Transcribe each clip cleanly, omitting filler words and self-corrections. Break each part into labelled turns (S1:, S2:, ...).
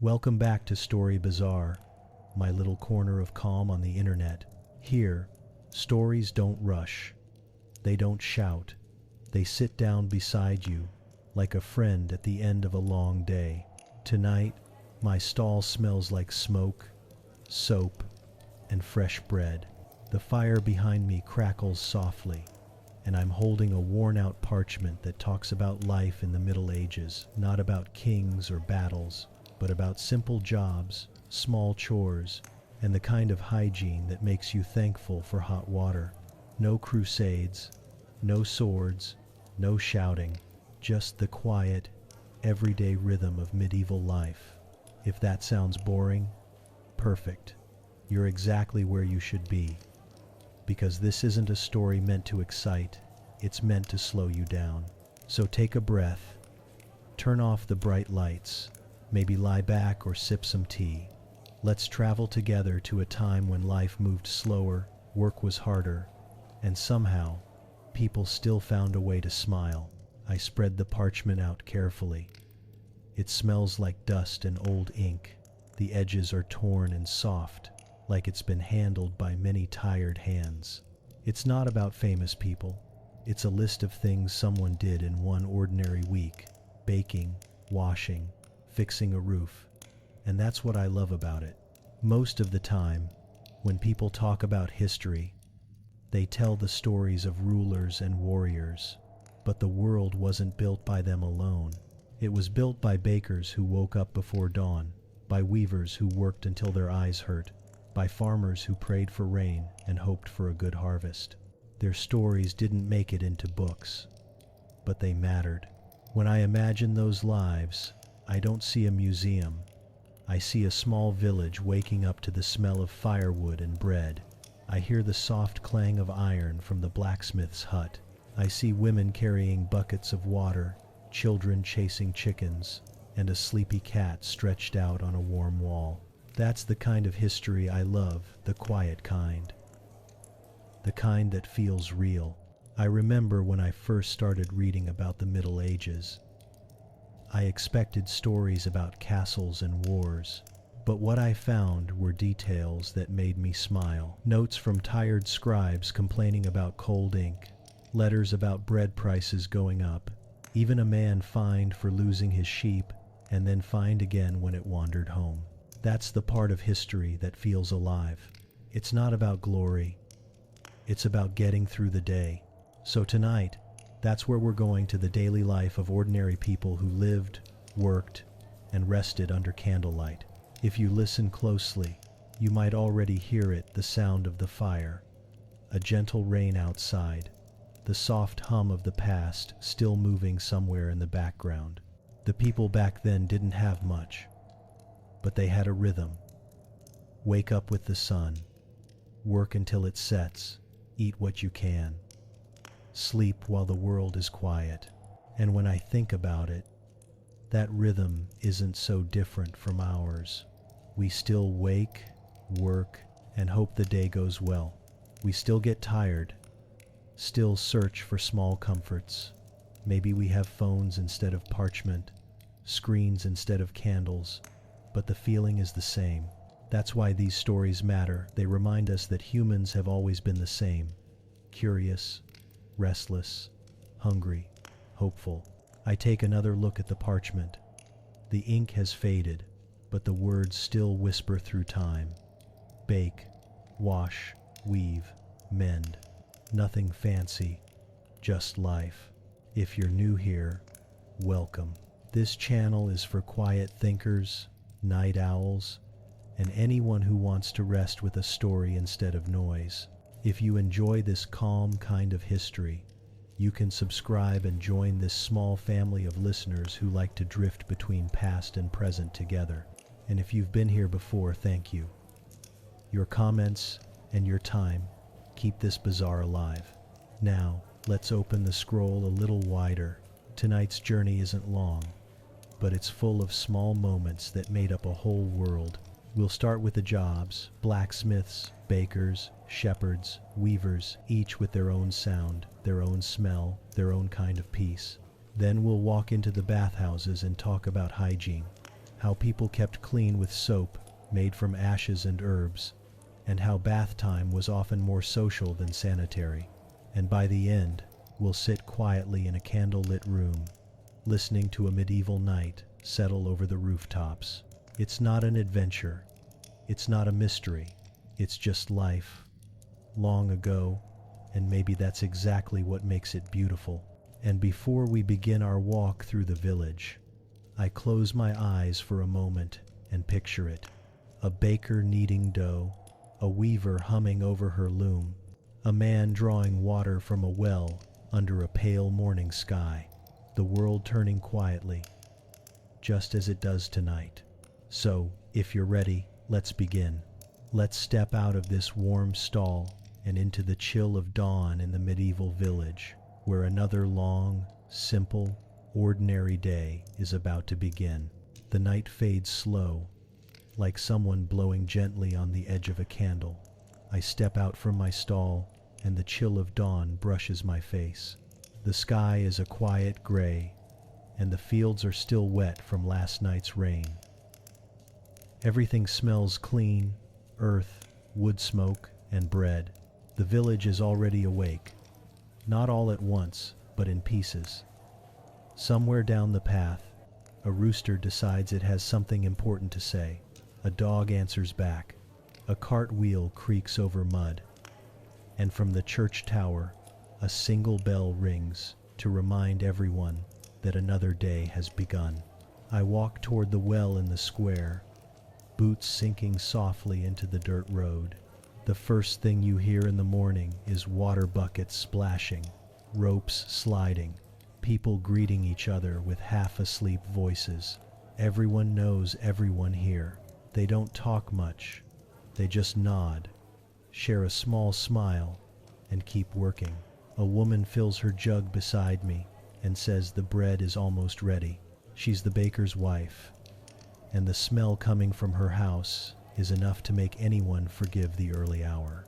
S1: Welcome back to Story Bazaar, my little corner of calm on the internet. Here, stories don't rush. They don't shout. They sit down beside you, like a friend at the end of a long day. Tonight, my stall smells like smoke, soap, and fresh bread. The fire behind me crackles softly, and I'm holding a worn-out parchment that talks about life in the Middle Ages, not about kings or battles, but about simple jobs, small chores, and the kind of hygiene that makes you thankful for hot water. No crusades, no swords, no shouting, just the quiet, everyday rhythm of medieval life. If that sounds boring, perfect. You're exactly where you should be. Because this isn't a story meant to excite, it's meant to slow you down. So take a breath, turn off the bright lights, maybe lie back or sip some tea. Let's travel together to a time when life moved slower, work was harder, and somehow, people still found a way to smile. I spread the parchment out carefully. It smells like dust and old ink. The edges are torn and soft, like it's been handled by many tired hands. It's not about famous people. It's a list of things someone did in one ordinary week: baking, washing, fixing a roof. And that's what I love about it. Most of the time, when people talk about history, they tell the stories of rulers and warriors. But the world wasn't built by them alone. It was built by bakers who woke up before dawn, by weavers who worked until their eyes hurt, by farmers who prayed for rain and hoped for a good harvest. Their stories didn't make it into books, but they mattered. When I imagine those lives, I don't see a museum. I see a small village waking up to the smell of firewood and bread. I hear the soft clang of iron from the blacksmith's hut. I see women carrying buckets of water, children chasing chickens, and a sleepy cat stretched out on a warm wall. That's the kind of history I love, the quiet kind. The kind that feels real. I remember when I first started reading about the Middle Ages. I expected stories about castles and wars, but what I found were details that made me smile. Notes from tired scribes complaining about cold ink, letters about bread prices going up, even a man fined for losing his sheep and then fined again when it wandered home. That's the part of history that feels alive. It's not about glory. It's about getting through the day. So tonight, that's where we're going, to the daily life of ordinary people who lived, worked, and rested under candlelight. If you listen closely, you might already hear it, the sound of the fire, a gentle rain outside, the soft hum of the past still moving somewhere in the background. The people back then didn't have much, but they had a rhythm. Wake up with the sun, work until it sets, eat what you can, sleep while the world is quiet. And when I think about it, that rhythm isn't so different from ours. We still wake, work, and hope the day goes well. We still get tired, still search for small comforts. Maybe we have phones instead of parchment, screens instead of candles, but the feeling is the same. That's why these stories matter. They remind us that humans have always been the same: curious, restless, hungry, hopeful. I take another look at the parchment. The ink has faded, but the words still whisper through time. Bake, wash, weave, mend. Nothing fancy, just life. If you're new here, welcome. This channel is for quiet thinkers, night owls, and anyone who wants to rest with a story instead of noise. If you enjoy this calm kind of history, you can subscribe and join this small family of listeners who like to drift between past and present together. And if you've been here before, thank you. Your comments and your time keep this bazaar alive. Now, let's open the scroll a little wider. Tonight's journey isn't long, but it's full of small moments that made up a whole world. We'll start with the jobs: blacksmiths, bakers, shepherds, weavers, each with their own sound, their own smell, their own kind of peace. Then we'll walk into the bathhouses and talk about hygiene. how people kept clean with soap made from ashes and herbs, and how bath time was often more social than sanitary. And by the end, we'll sit quietly in a candle-lit room, listening to a medieval night settle over the rooftops. It's not an adventure. It's not a mystery. It's just life. Long ago, and maybe that's exactly what makes it beautiful. And before we begin our walk through the village, I close my eyes for a moment and picture it. A baker kneading dough, a weaver humming over her loom, a man drawing water from a well under a pale morning sky, the world turning quietly, just as it does tonight. So, if you're ready, let's begin. Let's step out of this warm stall and into the chill of dawn in the medieval village, where another long, simple, ordinary day is about to begin. The night fades slow, like someone blowing gently on the edge of a candle. I step out from my stall, and the chill of dawn brushes my face. The sky is a quiet gray, and the fields are still wet from last night's rain. Everything smells clean: earth, wood smoke, and bread. The village is already awake, not all at once, but in pieces. Somewhere down the path, a rooster decides it has something important to say. A dog answers back. A cartwheel creaks over mud. And from the church tower, a single bell rings to remind everyone that another day has begun. I walk toward the well in the square, boots sinking softly into the dirt road. The first thing you hear in the morning is water buckets splashing, ropes sliding, people greeting each other with half-asleep voices. Everyone knows everyone here. They don't talk much. They just nod, share a small smile, and keep working. A woman fills her jug beside me and says the bread is almost ready. She's the baker's wife, and the smell coming from her house is enough to make anyone forgive the early hour.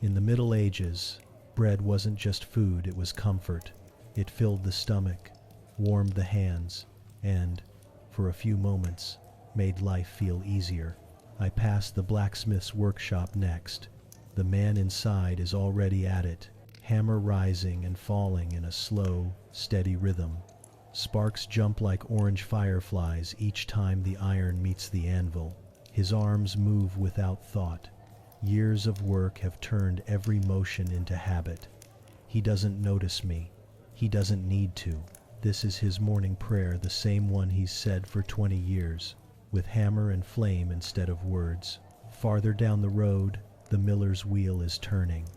S1: In the Middle Ages, bread wasn't just food, it was comfort. It filled the stomach, warmed the hands, and, for a few moments, made life feel easier. I pass the blacksmith's workshop next. The man inside is already at it, hammer rising and falling in a slow, steady rhythm. Sparks jump like orange fireflies each time the iron meets the anvil. His arms move without thought. Years of work have turned every motion into habit. He doesn't notice me. He doesn't need to. This is his morning prayer, the same one he's said for 20 years, with hammer and flame instead of words. Farther down the road, the miller's wheel is turning.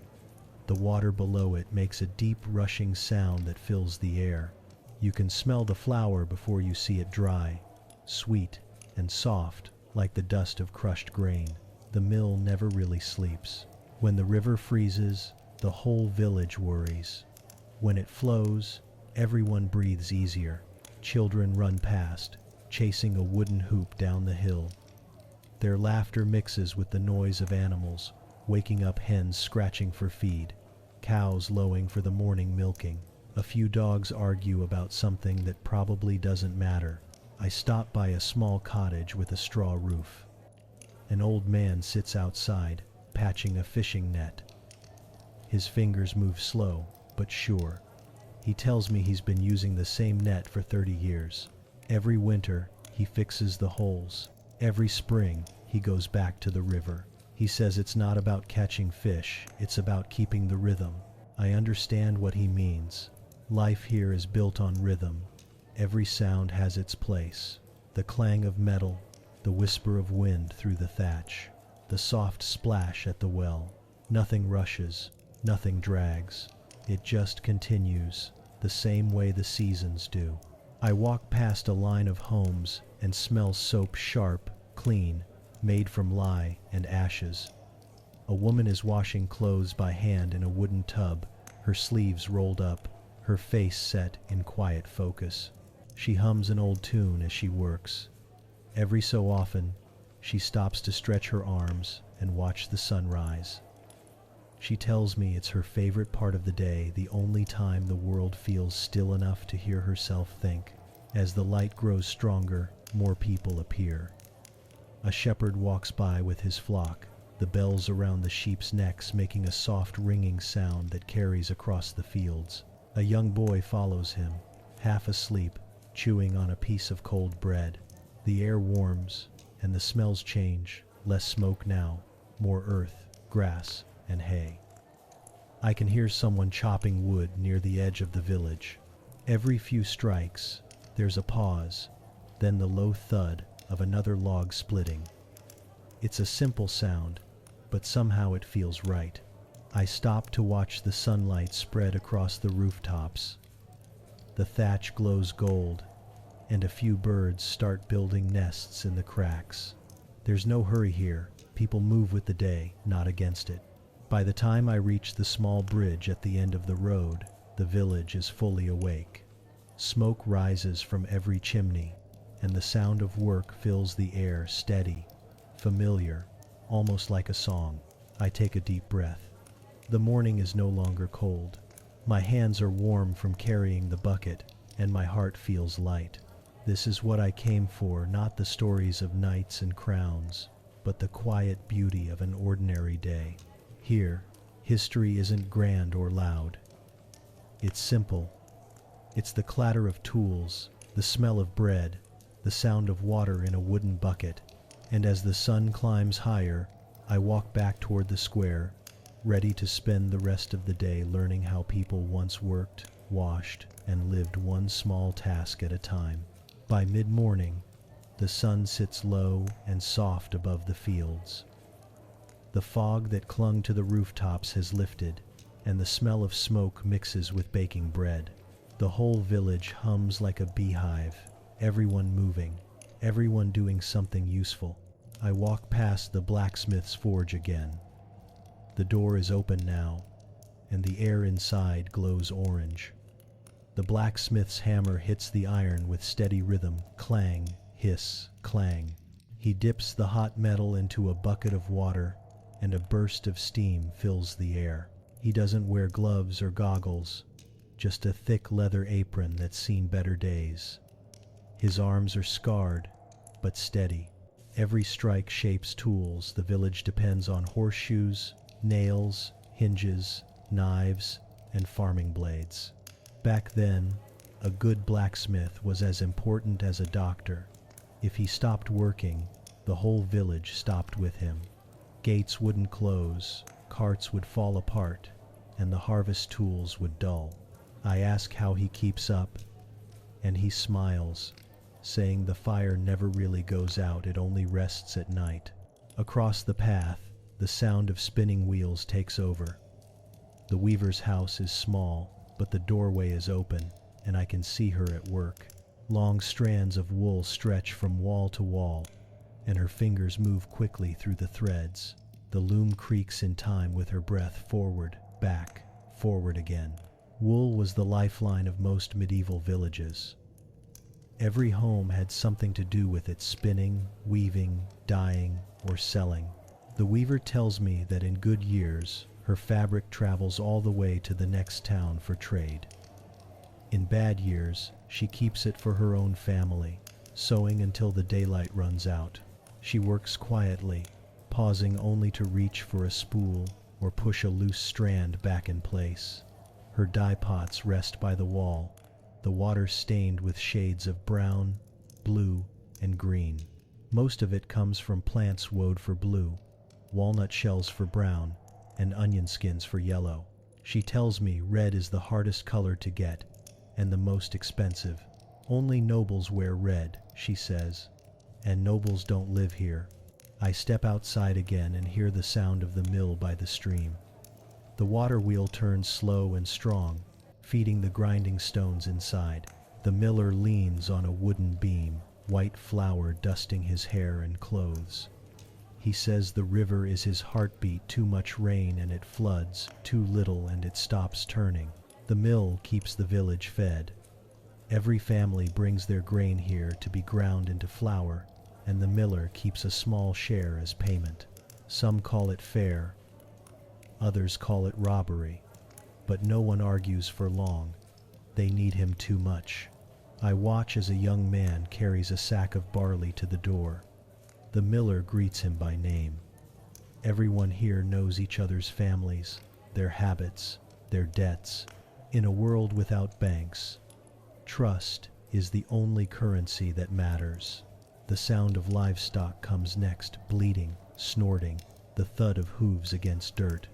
S1: The water below it makes a deep rushing sound that fills the air. You can smell the flour before you see it dry, sweet and soft like the dust of crushed grain. The mill never really sleeps. When the river freezes, the whole village worries. When it flows, everyone breathes easier. Children run past, chasing a wooden hoop down the hill. Their laughter mixes with the noise of animals, waking up hens scratching for feed, cows lowing for the morning milking. A few dogs argue about something that probably doesn't matter. I stop by a small cottage with a straw roof. An old man sits outside, patching a fishing net. His fingers move slow, but sure. He tells me he's been using the same net for 30 years. Every winter, he fixes the holes. Every spring, he goes back to the river. He says it's not about catching fish, it's about keeping the rhythm. I understand what he means. Life here is built on rhythm. Every sound has its place. The clang of metal, the whisper of wind through the thatch, the soft splash at the well. Nothing rushes, nothing drags. It just continues, the same way the seasons do. I walk past a line of homes and smell soap sharp, clean, made from lye and ashes. A woman is washing clothes by hand in a wooden tub, her sleeves rolled up, her face set in quiet focus. She hums an old tune as she works. Every so often, she stops to stretch her arms and watch the sun rise. She tells me it's her favorite part of the day, the only time the world feels still enough to hear herself think. As the light grows stronger, more people appear. A shepherd walks by with his flock, the bells around the sheep's necks making a soft ringing sound that carries across the fields. A young boy follows him, half asleep, chewing on a piece of cold bread. The air warms, and the smells change, less smoke now, more earth, grass, and hay. I can hear someone chopping wood near the edge of the village. Every few strikes, there's a pause, then the low thud of another log splitting. It's a simple sound, but somehow it feels right. I stop to watch the sunlight spread across the rooftops. The thatch glows gold, and a few birds start building nests in the cracks. There's no hurry here. People move with the day, not against it. By the time I reach the small bridge at the end of the road, the village is fully awake. Smoke rises from every chimney, and the sound of work fills the air, steady, familiar, almost like a song. I take a deep breath. The morning is no longer cold. My hands are warm from carrying the bucket, and my heart feels light. This is what I came for, not the stories of knights and crowns, but the quiet beauty of an ordinary day. Here, history isn't grand or loud. It's simple. It's the clatter of tools, the smell of bread, the sound of water in a wooden bucket, and as the sun climbs higher, I walk back toward the square, ready to spend the rest of the day learning how people once worked, washed, and lived one small task at a time. By mid-morning, the sun sits low and soft above the fields. The fog that clung to the rooftops has lifted, and the smell of smoke mixes with baking bread. The whole village hums like a beehive, everyone moving, everyone doing something useful. I walk past the blacksmith's forge again. The door is open now, and the air inside glows orange. The blacksmith's hammer hits the iron with steady rhythm, clang, hiss, clang. He dips the hot metal into a bucket of water, and a burst of steam fills the air. He doesn't wear gloves or goggles, just a thick leather apron that's seen better days. His arms are scarred, but steady. Every strike shapes tools. The village depends on horseshoes, nails, hinges, knives, and farming blades. Back then, a good blacksmith was as important as a doctor. If he stopped working, the whole village stopped with him. Gates wouldn't close, carts would fall apart, and the harvest tools would dull. I ask how he keeps up, and he smiles, saying the fire never really goes out, it only rests at night. Across the path, the sound of spinning wheels takes over. The weaver's house is small, but the doorway is open, and I can see her at work. Long strands of wool stretch from wall to wall, and her fingers move quickly through the threads. The loom creaks in time with her breath, forward, back, forward again. Wool was the lifeline of most medieval villages. Every home had something to do with it, spinning, weaving, dyeing, or selling. The weaver tells me that in good years, her fabric travels all the way to the next town for trade. In bad years, she keeps it for her own family, sewing until the daylight runs out. She works quietly, pausing only to reach for a spool or push a loose strand back in place. Her dye pots rest by the wall, the water stained with shades of brown, blue, and green. Most of it comes from plants woad for blue, walnut shells for brown, and onion skins for yellow. She tells me red is the hardest color to get and the most expensive. Only nobles wear red, she says, and nobles don't live here. I step outside again and hear the sound of the mill by the stream. The water wheel turns slow and strong, feeding the grinding stones inside. The miller leans on a wooden beam, white flour dusting his hair and clothes. He says the river is his heartbeat, too much rain and it floods, too little and it stops turning. The mill keeps the village fed. Every family brings their grain here to be ground into flour, and the miller keeps a small share as payment. Some call it fair, others call it robbery, but no one argues for long. They need him too much. I watch as a young man carries a sack of barley to the door. The miller greets him by name. Everyone here knows each other's families, their habits, their debts. In a world without banks, trust is the only currency that matters. The sound of livestock comes next, bleating, snorting, the thud of hooves against dirt.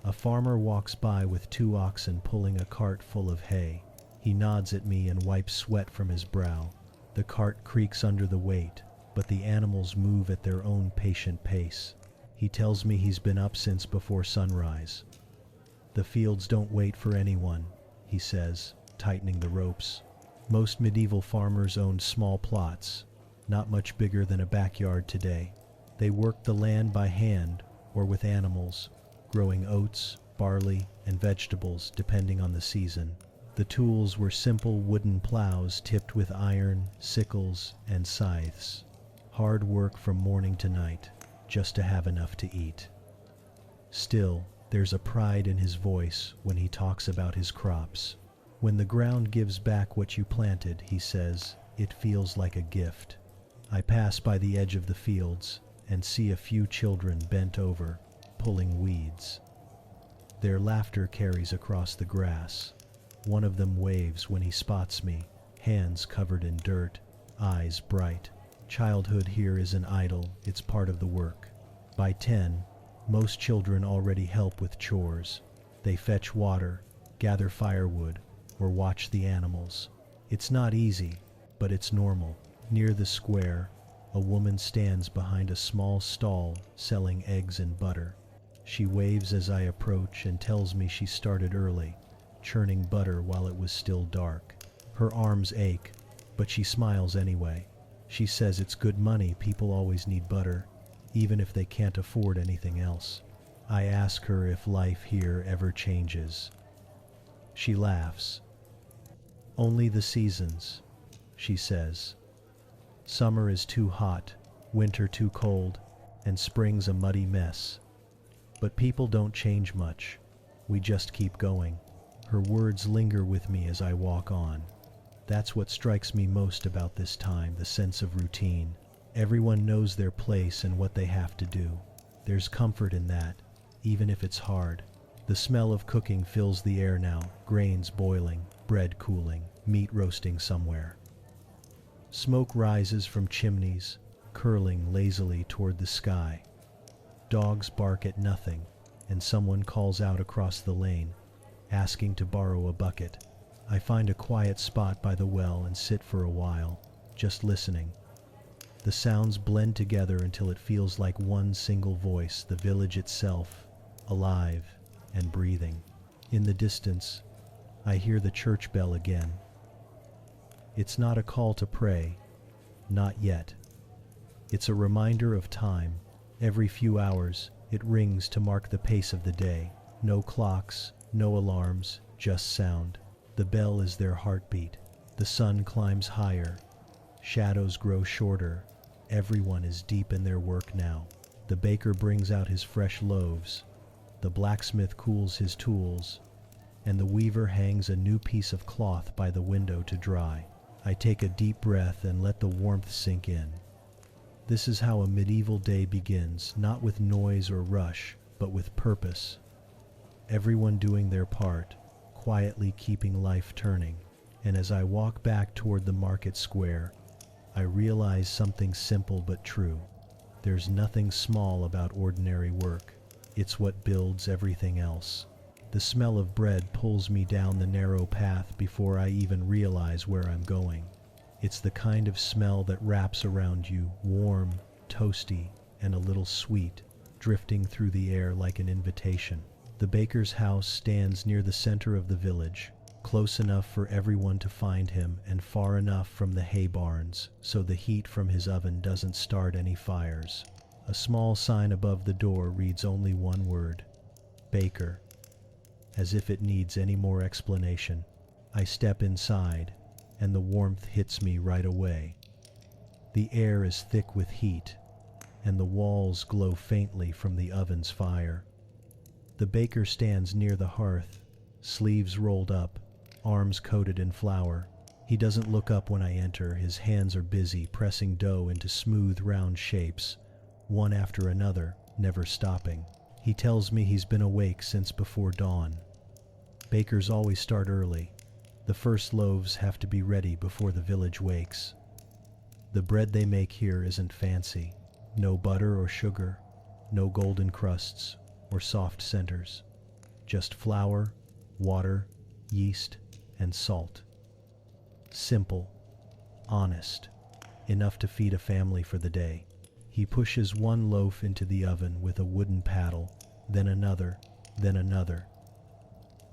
S1: A farmer walks by with 2 oxen pulling a cart full of hay. He nods at me and wipes sweat from his brow. The cart creaks under the weight, but the animals move at their own patient pace. He tells me he's been up since before sunrise. The fields don't wait for anyone, he says, tightening the ropes. Most medieval farmers owned small plots, not much bigger than a backyard today. They worked the land by hand or with animals, growing oats, barley, and vegetables depending on the season. The tools were simple wooden plows tipped with iron, sickles, and scythes. Hard work from morning to night, just to have enough to eat. Still, there's a pride in his voice when he talks about his crops. When the ground gives back what you planted, he says, it feels like a gift. I pass by the edge of the fields and see a few children bent over, pulling weeds. Their laughter carries across the grass. One of them waves when he spots me, hands covered in dirt, eyes bright. Childhood here isn't idle, it's part of the work. By 10, most children already help with chores. They fetch water, gather firewood, or watch the animals. It's not easy, but it's normal. Near the square, a woman stands behind a small stall selling eggs and butter. She waves as I approach and tells me she started early, churning butter while it was still dark. Her arms ache, but she smiles anyway. She says it's good money, people always need butter, even if they can't afford anything else. I ask her if life here ever changes. She laughs. Only the seasons, she says. Summer is too hot, winter too cold, and spring's a muddy mess. But people don't change much. We just keep going. Her words linger with me as I walk on. That's what strikes me most about this time, the sense of routine. Everyone knows their place and what they have to do. There's comfort in that, even if it's hard. The smell of cooking fills the air now, grains boiling, bread cooling, meat roasting somewhere. Smoke rises from chimneys, curling lazily toward the sky. Dogs bark at nothing, and someone calls out across the lane, asking to borrow a bucket. I find a quiet spot by the well and sit for a while, just listening. The sounds blend together until it feels like one single voice, the village itself, alive and breathing. In the distance, I hear the church bell again. It's not a call to pray, not yet. It's a reminder of time. Every few hours, it rings to mark the pace of the day. No clocks, no alarms, just sound. The bell is their heartbeat. The sun climbs higher. Shadows grow shorter. Everyone is deep in their work now. The baker brings out his fresh loaves. The blacksmith cools his tools. And the weaver hangs a new piece of cloth by the window to dry. I take a deep breath and let the warmth sink in. This is how a medieval day begins, not with noise or rush, but with purpose. Everyone doing their part, quietly keeping life turning. And as I walk back toward the market square, I realize something simple but true. There's nothing small about ordinary work. It's what builds everything else. The smell of bread pulls me down the narrow path before I even realize where I'm going. It's the kind of smell that wraps around you, warm, toasty, and a little sweet, drifting through the air like an invitation. The baker's house stands near the center of the village, close enough for everyone to find him and far enough from the hay barns so the heat from his oven doesn't start any fires. A small sign above the door reads only one word: Baker. As if it needs any more explanation. I step inside, and the warmth hits me right away. The air is thick with heat, and the walls glow faintly from the oven's fire. The baker stands near the hearth, sleeves rolled up, arms coated in flour. He doesn't look up when I enter. His hands are busy pressing dough into smooth, round shapes, one after another, never stopping. He tells me he's been awake since before dawn. Bakers always start early. The first loaves have to be ready before the village wakes. The bread they make here isn't fancy. No butter or sugar, no golden crusts or soft centers. Just flour, water, yeast, and salt. Simple, honest, enough to feed a family for the day. He pushes one loaf into the oven with a wooden paddle, then another, then another.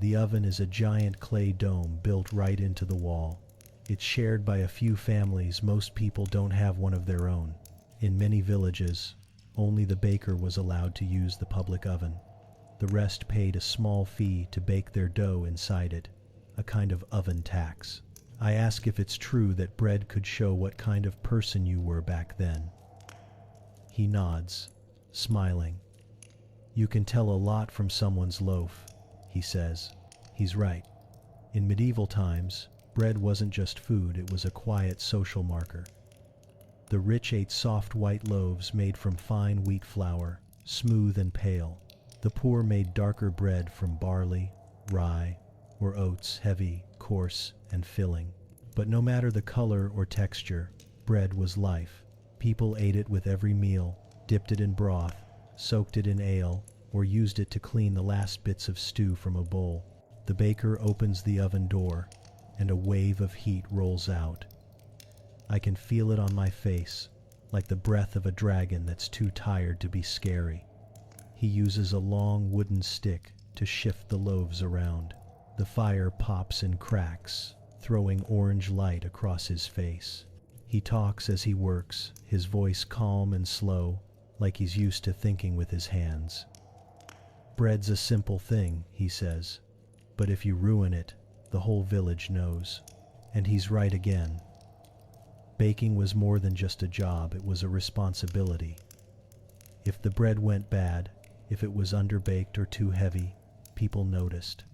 S1: The oven is a giant clay dome built right into the wall. It's shared by a few families. Most people don't have one of their own. In many villages, only the baker was allowed to use the public oven. The rest paid a small fee to bake their dough inside it, a kind of oven tax. I ask if it's true that bread could show what kind of person you were back then. He nods, smiling. You can tell a lot from someone's loaf, he says. He's right. In medieval times, bread wasn't just food, it was a quiet social marker. The rich ate soft white loaves made from fine wheat flour, smooth and pale. The poor made darker bread from barley, rye, or oats, heavy, coarse, and filling. But no matter the color or texture, bread was life. People ate it with every meal, dipped it in broth, soaked it in ale, or used it to clean the last bits of stew from a bowl. The baker opens the oven door, and a wave of heat rolls out. I can feel it on my face, like the breath of a dragon that's too tired to be scary. He uses a long wooden stick to shift the loaves around. The fire pops and cracks, throwing orange light across his face. He talks as he works, his voice calm and slow, like he's used to thinking with his hands. Bread's a simple thing, he says, but if you ruin it, the whole village knows. And he's right again. Baking was more than just a job, it was a responsibility. If the bread went bad, if it was underbaked or too heavy, people noticed.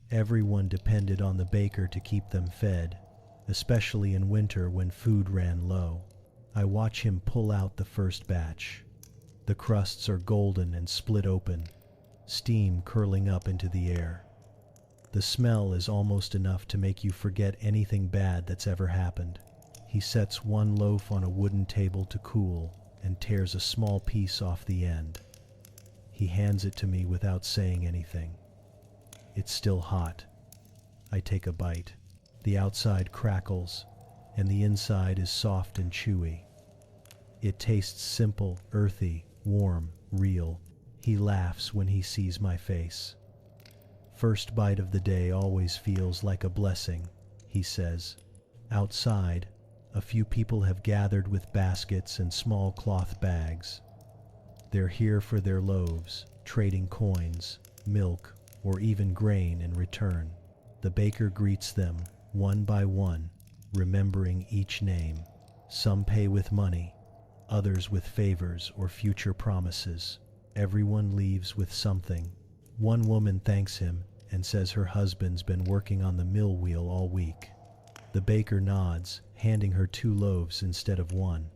S1: Everyone depended on the baker to keep them fed, especially in winter when food ran low. I watch him pull out the first batch. The crusts are golden and split open, steam curling up into the air. The smell is almost enough to make you forget anything bad that's ever happened. He sets one loaf on a wooden table to cool and tears a small piece off the end. He hands it to me without saying anything. It's still hot. I take a bite. The outside crackles, and the inside is soft and chewy. It tastes simple, earthy, warm, real. He laughs when he sees my face. First bite of the day always feels like a blessing, he says. Outside, a few people have gathered with baskets and small cloth bags. They're here for their loaves, trading coins, milk, or even grain in return. The baker greets them, one by one, remembering each name. Some pay with money, others with favors or future promises. Everyone leaves with something. One woman thanks him and says her husband's been working on the mill wheel all week. The baker nods, handing her 2 loaves instead of 1.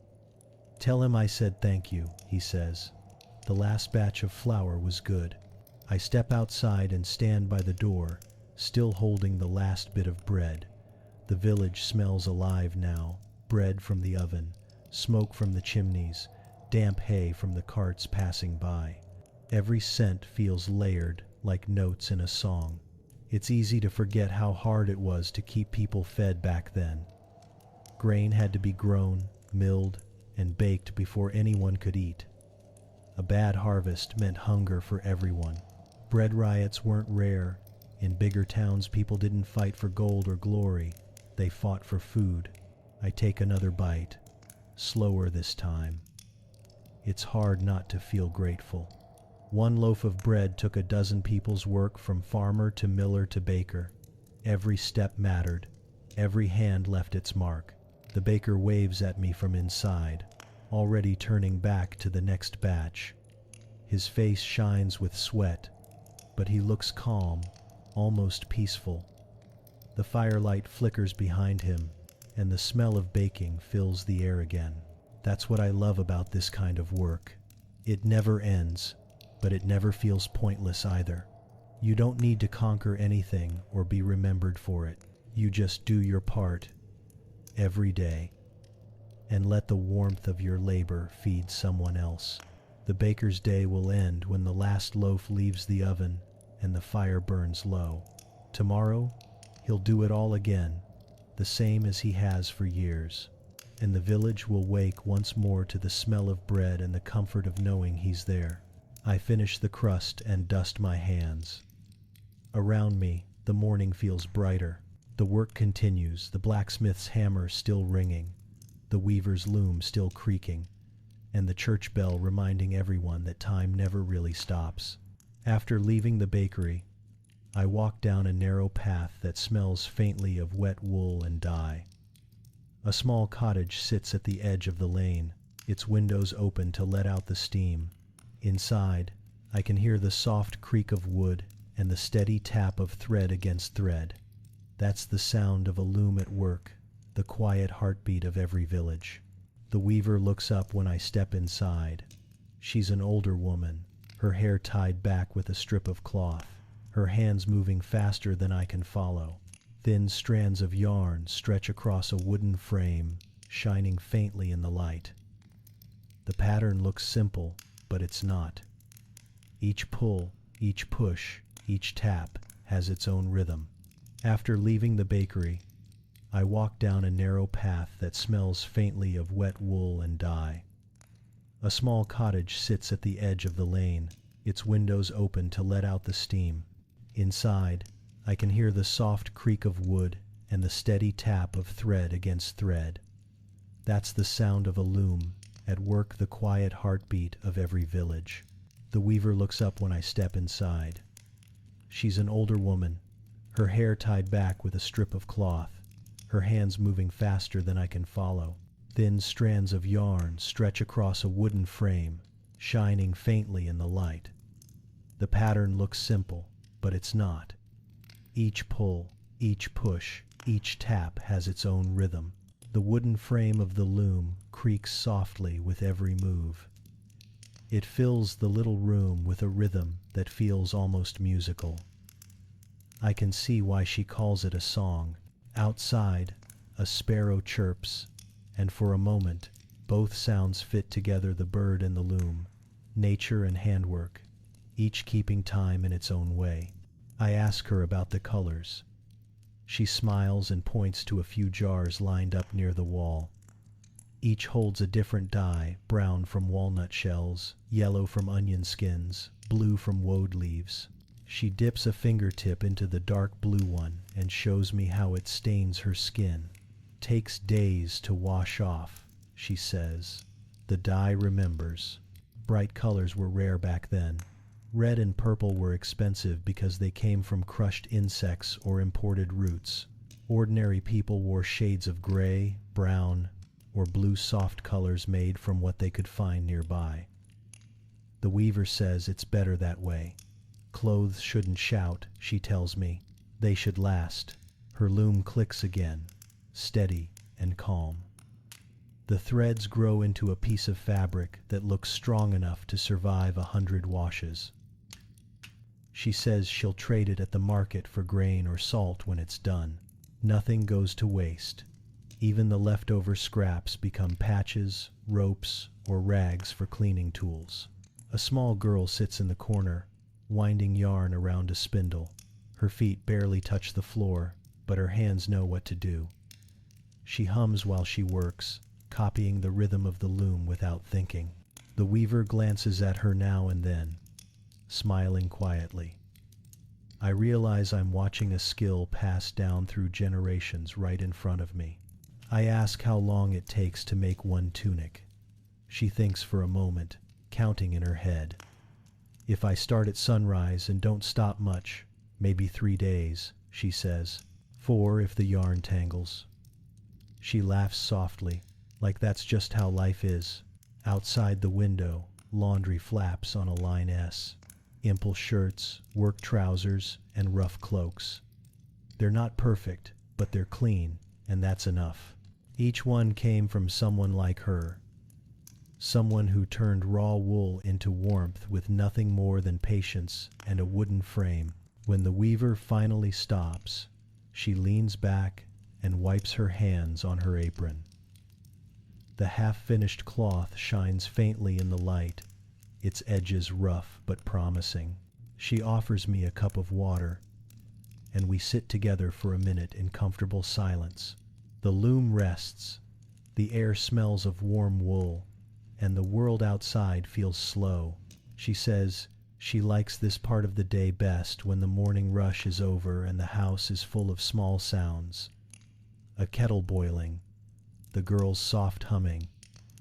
S1: Tell him I said thank you, he says. The last batch of flour was good. I step outside and stand by the door, still holding the last bit of bread. The village smells alive now. Bread from the oven, smoke from the chimneys, damp hay from the carts passing by. Every scent feels layered, like notes in a song. It's easy to forget how hard it was to keep people fed back then. Grain had to be grown, milled, and baked before anyone could eat. A bad harvest meant hunger for everyone. Bread riots weren't rare. In bigger towns, people didn't fight for gold or glory. They fought for food. I take another bite, slower this time. It's hard not to feel grateful. 1 loaf of bread took a dozen people's work, from farmer to miller to baker. Every step mattered. Every hand left its mark. The baker waves at me from inside, already turning back to the next batch. His face shines with sweat, but he looks calm, almost peaceful. The firelight flickers behind him, and the smell of baking fills the air again. That's what I love about this kind of work. It never ends, but it never feels pointless either. You don't need to conquer anything or be remembered for it. You just do your part every day and let the warmth of your labor feed someone else. The baker's day will end when the last loaf leaves the oven and the fire burns low. Tomorrow, he'll do it all again, the same as he has for years, and the village will wake once more to the smell of bread and the comfort of knowing he's there. I finish the crust and dust my hands. Around me, the morning feels brighter. The work continues, the blacksmith's hammer still ringing, the weaver's loom still creaking, and the church bell reminding everyone that time never really stops. After leaving the bakery, I walk down a narrow path that smells faintly of wet wool and dye. A small cottage sits at the edge of the lane, its windows open to let out the steam. Inside, I can hear the soft creak of wood and the steady tap of thread against thread. That's the sound of a loom at work, the quiet heartbeat of every village. The weaver looks up when I step inside. She's an older woman, her hair tied back with a strip of cloth, her hands moving faster than I can follow. Thin strands of yarn stretch across a wooden frame, shining faintly in the light. The pattern looks simple, but it's not. Each pull, each push, each tap has its own rhythm. After leaving the bakery, I walk down a narrow path that smells faintly of wet wool and dye. A small cottage sits at the edge of the lane, its windows open to let out the steam. Inside, I can hear the soft creak of wood and the steady tap of thread against thread. That's the sound of a loom, at work, the quiet heartbeat of every village. The weaver looks up when I step inside. She's an older woman, her hair tied back with a strip of cloth, her hands moving faster than I can follow. Thin strands of yarn stretch across a wooden frame, shining faintly in the light. The pattern looks simple, but it's not. Each pull, each push, each tap has its own rhythm. The wooden frame of the loom creaks softly with every move. It fills the little room with a rhythm that feels almost musical. I can see why she calls it a song. Outside, a sparrow chirps, and for a moment, both sounds fit together, the bird and the loom, nature and handwork, each keeping time in its own way. I ask her about the colors. She smiles and points to a few jars lined up near the wall. Each holds a different dye, brown from walnut shells, yellow from onion skins, blue from woad leaves. She dips a fingertip into the dark blue one and shows me how it stains her skin. Takes days to wash off, she says. The dye remembers. Bright colors were rare back then. Red and purple were expensive because they came from crushed insects or imported roots. Ordinary people wore shades of gray, brown, or blue, soft colors made from what they could find nearby. The weaver says it's better that way. Clothes shouldn't shout, she tells me. They should last. Her loom clicks again, steady and calm. The threads grow into a piece of fabric that looks strong enough to survive 100 washes. She says she'll trade it at the market for grain or salt when it's done. Nothing goes to waste. Even the leftover scraps become patches, ropes, or rags for cleaning tools. A small girl sits in the corner, winding yarn around a spindle. Her feet barely touch the floor, but her hands know what to do. She hums while she works, copying the rhythm of the loom without thinking. The weaver glances at her now and then, smiling quietly. I realize I'm watching a skill passed down through generations right in front of me. I ask how long it takes to make one tunic. She thinks for a moment, counting in her head. If I start at sunrise and don't stop much, maybe 3 days, she says. 4 if the yarn tangles. She laughs softly, like that's just how life is. Outside the window, laundry flaps on a line S. Imple shirts, work trousers, and rough cloaks. They're not perfect, but they're clean, and that's enough. Each one came from someone like her, someone who turned raw wool into warmth with nothing more than patience and a wooden frame. When the weaver finally stops, she leans back and wipes her hands on her apron. The half-finished cloth shines faintly in the light, its edges rough but promising. She offers me a cup of water, and we sit together for a minute in comfortable silence. The loom rests, the air smells of warm wool, and the world outside feels slow. She says she likes this part of the day best, when the morning rush is over and the house is full of small sounds. A kettle boiling, the girls' soft humming,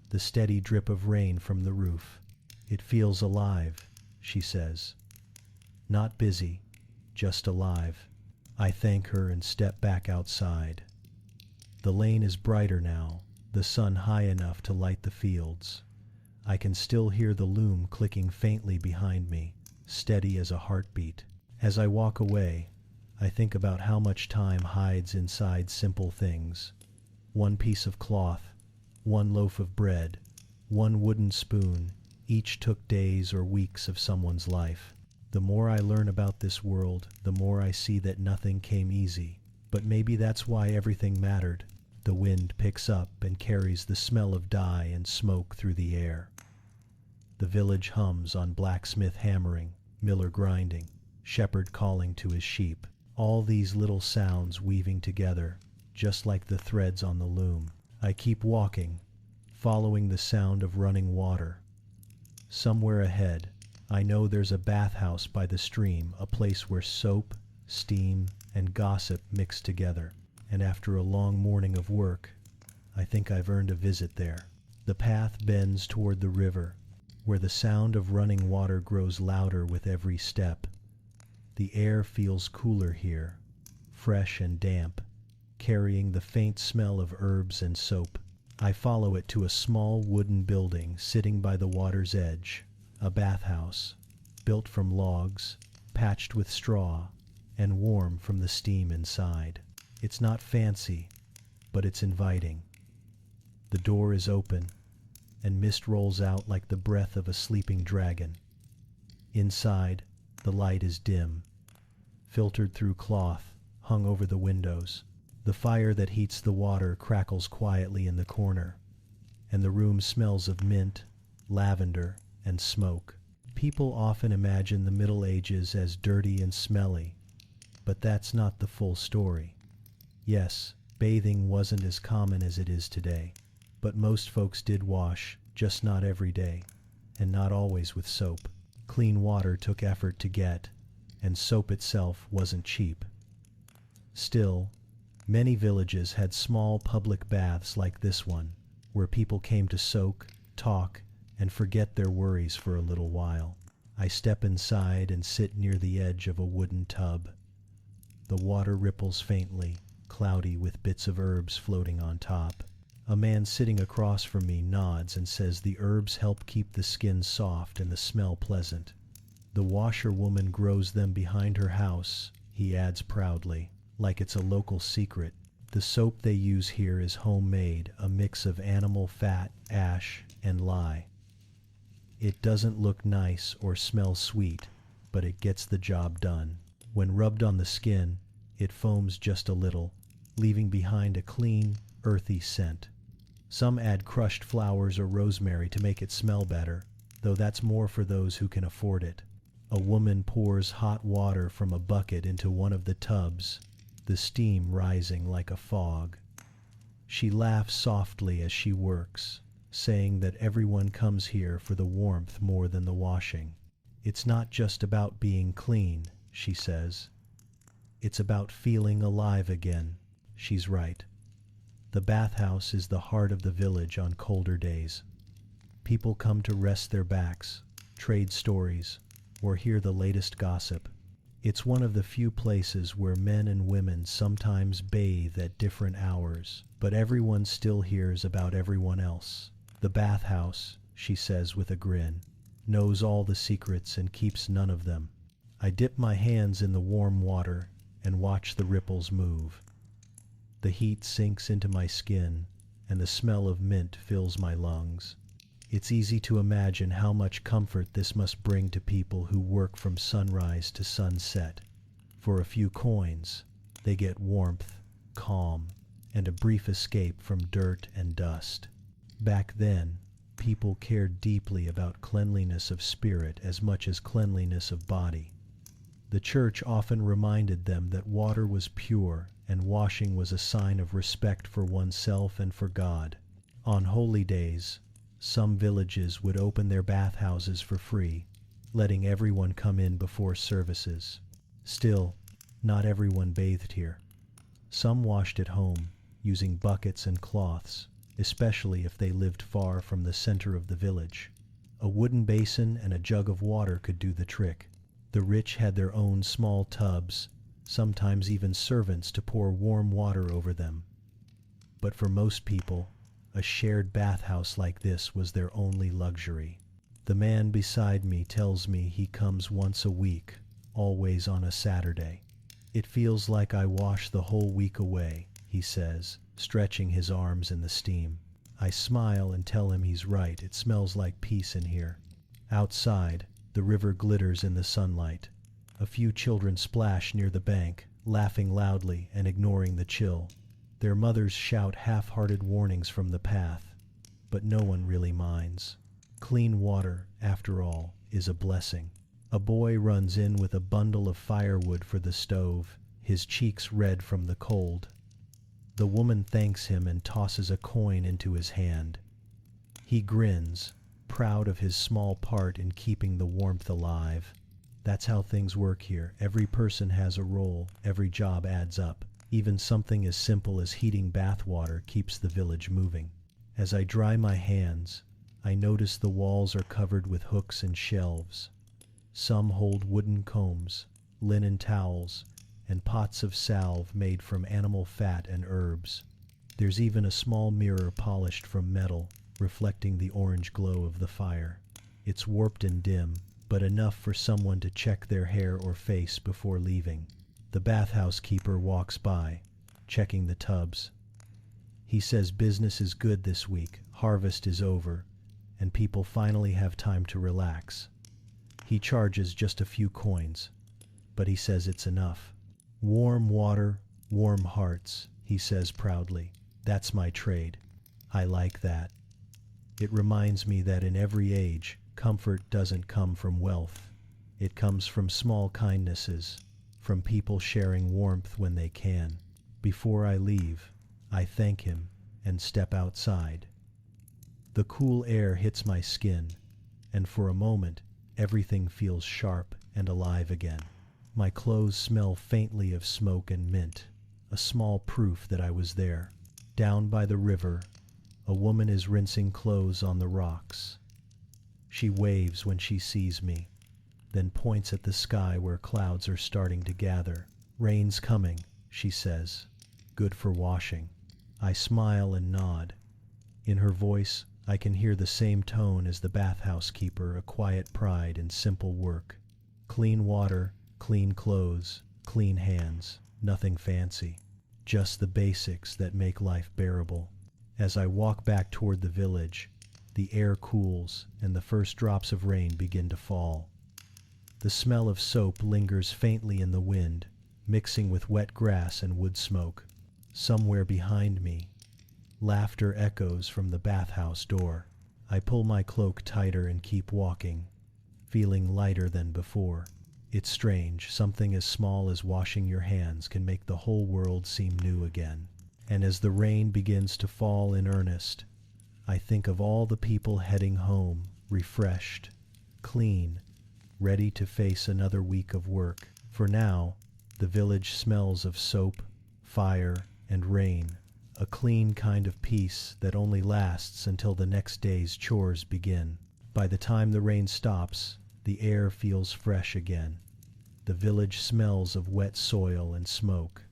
S1: the steady drip of rain from the roof. It feels alive, she says. Not busy, just alive. I thank her and step back outside. The lane is brighter now, the sun high enough to light the fields. I can still hear the loom clicking faintly behind me, steady as a heartbeat. As I walk away, I think about how much time hides inside simple things. One piece of cloth, one loaf of bread, one wooden spoon, each took days or weeks of someone's life. The more I learn about this world, the more I see that nothing came easy. But maybe that's why everything mattered. The wind picks up and carries the smell of dye and smoke through the air. The village hums on blacksmith hammering, miller grinding, shepherd calling to his sheep. All these little sounds weaving together, just like the threads on the loom. I keep walking, following the sound of running water. Somewhere ahead, I know there's a bathhouse by the stream, a place where soap, steam, and gossip mix together. And after a long morning of work, I think I've earned a visit there. The path bends toward the river, where the sound of running water grows louder with every step. The air feels cooler here, fresh and damp, carrying the faint smell of herbs and soap. I follow it to a small wooden building sitting by the water's edge, a bathhouse, built from logs, patched with straw, and warm from the steam inside. It's not fancy, but it's inviting. The door is open, and mist rolls out like the breath of a sleeping dragon. Inside, the light is dim, filtered through cloth hung over the windows. The fire that heats the water crackles quietly in the corner, and the room smells of mint, lavender, and smoke. People often imagine the Middle Ages as dirty and smelly, but that's not the full story. Yes, bathing wasn't as common as it is today, but most folks did wash, just not every day, and not always with soap. Clean water took effort to get, and soap itself wasn't cheap. Still, many villages had small public baths like this one, where people came to soak, talk, and forget their worries for a little while. I step inside and sit near the edge of a wooden tub. The water ripples faintly, cloudy with bits of herbs floating on top. A man sitting across from me nods and says the herbs help keep the skin soft and the smell pleasant. The washerwoman grows them behind her house, he adds proudly, like it's a local secret. The soap they use here is homemade, a mix of animal fat, ash, and lye. It doesn't look nice or smell sweet, but it gets the job done. When rubbed on the skin, it foams just a little, leaving behind a clean, earthy scent. Some add crushed flowers or rosemary to make it smell better, though that's more for those who can afford it. A woman pours hot water from a bucket into one of the tubs, the steam rising like a fog. She laughs softly as she works, saying that everyone comes here for the warmth more than the washing. It's not just about being clean, she says. It's about feeling alive again. She's right. The bathhouse is the heart of the village on colder days. People come to rest their backs, trade stories, or hear the latest gossip. It's one of the few places where men and women sometimes bathe at different hours, but everyone still hears about everyone else. The bathhouse, she says with a grin, knows all the secrets and keeps none of them. I dip my hands in the warm water and watch the ripples move. The heat sinks into my skin, and the smell of mint fills my lungs. It's easy to imagine how much comfort this must bring to people who work from sunrise to sunset. For a few coins, they get warmth, calm, and a brief escape from dirt and dust. Back then, people cared deeply about cleanliness of spirit as much as cleanliness of body. The church often reminded them that water was pure and washing was a sign of respect for oneself and for God. On holy days, some villages would open their bathhouses for free, letting everyone come in before services. Still, not everyone bathed here. Some washed at home, using buckets and cloths, especially if they lived far from the center of the village. A wooden basin and a jug of water could do the trick. The rich had their own small tubs, sometimes even servants to pour warm water over them. But for most people, a shared bathhouse like this was their only luxury. The man beside me tells me he comes once a week, always on a Saturday. It feels like I wash the whole week away, he says, stretching his arms in the steam. I smile and tell him he's right. It smells like peace in here. Outside, the river glitters in the sunlight. A few children splash near the bank, laughing loudly and ignoring the chill. Their mothers shout half-hearted warnings from the path, but no one really minds. Clean water, after all, is a blessing. A boy runs in with a bundle of firewood for the stove, his cheeks red from the cold. The woman thanks him and tosses a coin into his hand. He grins, proud of his small part in keeping the warmth alive. That's how things work here. Every person has a role, every job adds up. Even something as simple as heating bath water keeps the village moving. As I dry my hands, I notice the walls are covered with hooks and shelves. Some hold wooden combs, linen towels, and pots of salve made from animal fat and herbs. There's even a small mirror polished from metal, reflecting the orange glow of the fire. It's warped and dim, but enough for someone to check their hair or face before leaving. The bathhouse keeper walks by, checking the tubs. He says business is good this week, harvest is over, and people finally have time to relax. He charges just a few coins, but he says it's enough. Warm water, warm hearts, he says proudly. That's my trade. I like that. It reminds me that in every age, comfort doesn't come from wealth. It comes from small kindnesses, from people sharing warmth when they can. Before I leave, I thank him and step outside. The cool air hits my skin, and for a moment, everything feels sharp and alive again. My clothes smell faintly of smoke and mint, a small proof that I was there. Down by the river, a woman is rinsing clothes on the rocks. She waves when she sees me, then points at the sky where clouds are starting to gather. Rain's coming, she says. Good for washing. I smile and nod. In her voice, I can hear the same tone as the bathhouse keeper, a quiet pride in simple work. Clean water, clean clothes, clean hands, nothing fancy. Just the basics that make life bearable. As I walk back toward the village, the air cools and the first drops of rain begin to fall. The smell of soap lingers faintly in the wind, mixing with wet grass and wood smoke. Somewhere behind me, laughter echoes from the bathhouse door. I pull my cloak tighter and keep walking, feeling lighter than before. It's strange, something as small as washing your hands can make the whole world seem new again. And as the rain begins to fall in earnest, I think of all the people heading home, refreshed, clean, ready to face another week of work. For now, the village smells of soap, fire, and rain, a clean kind of peace that only lasts until the next day's chores begin. By the time the rain stops, the air feels fresh again. The village smells of wet soil and smoke.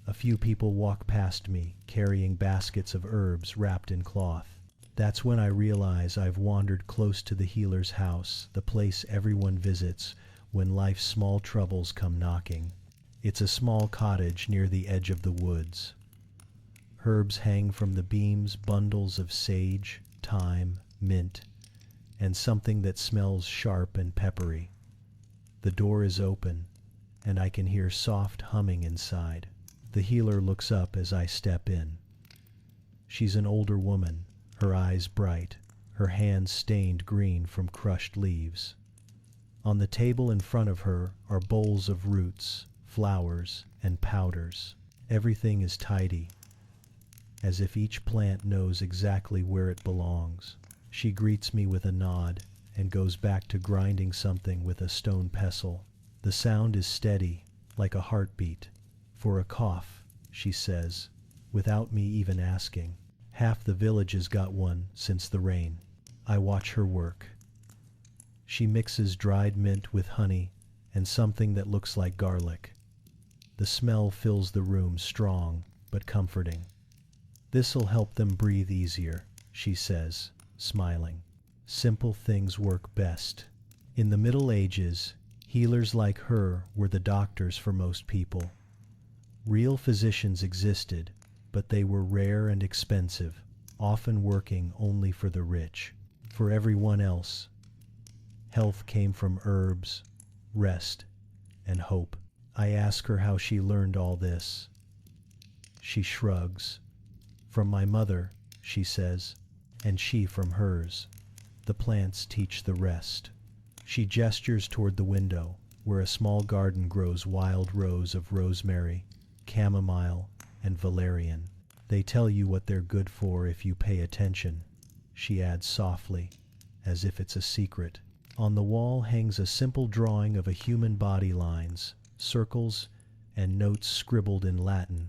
S1: A few people walk past me, carrying baskets of herbs wrapped in cloth. That's when I realize I've wandered close to the healer's house, the place everyone visits when life's small troubles come knocking. It's a small cottage near the edge of the woods. Herbs hang from the beams, bundles of sage, thyme, mint, and something that smells sharp and peppery. The door is open, and I can hear soft humming inside. The healer looks up as I step in. She's an older woman, her eyes bright, her hands stained green from crushed leaves. On the table in front of her are bowls of roots, flowers, and powders. Everything is tidy, as if each plant knows exactly where it belongs. She greets me with a nod and goes back to grinding something with a stone pestle. The sound is steady, like a heartbeat. For a cough, she says, without me even asking. Half the village has got one since the rain. I watch her work. She mixes dried mint with honey and something that looks like garlic. The smell fills the room, strong but comforting. "This'll help them breathe easier," she says, smiling. Simple things work best. In the Middle Ages, healers like her were the doctors for most people. Real physicians existed, but they were rare and expensive, often working only for the rich. For everyone else, health came from herbs, rest, and hope. I ask her how she learned all this. She shrugs. "From my mother," she says, "and she from hers. The plants teach the rest." She gestures toward the window, where a small garden grows wild rows of rosemary, chamomile, and valerian. "They tell you what they're good for if you pay attention," she adds softly, as if it's a secret. On the wall hangs a simple drawing of a human body, lines, circles, and notes scribbled in Latin.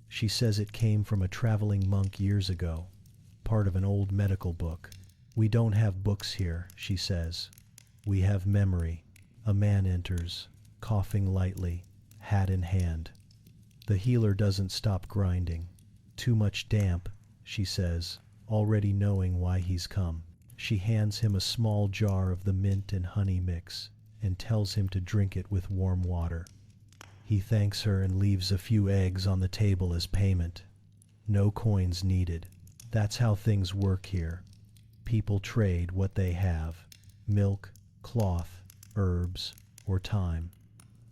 S1: She says it came from a traveling monk years ago, part of an old medical book. "We don't have books here," she says. "We have memory." A man enters, coughing lightly, hat in hand. The healer doesn't stop grinding. "Too much damp," she says, already knowing why he's come. She hands him a small jar of the mint and honey mix and tells him to drink it with warm water. He thanks her and leaves a few eggs on the table as payment. No coins needed. That's how things work here. People trade what they have: milk, cloth, herbs, or time.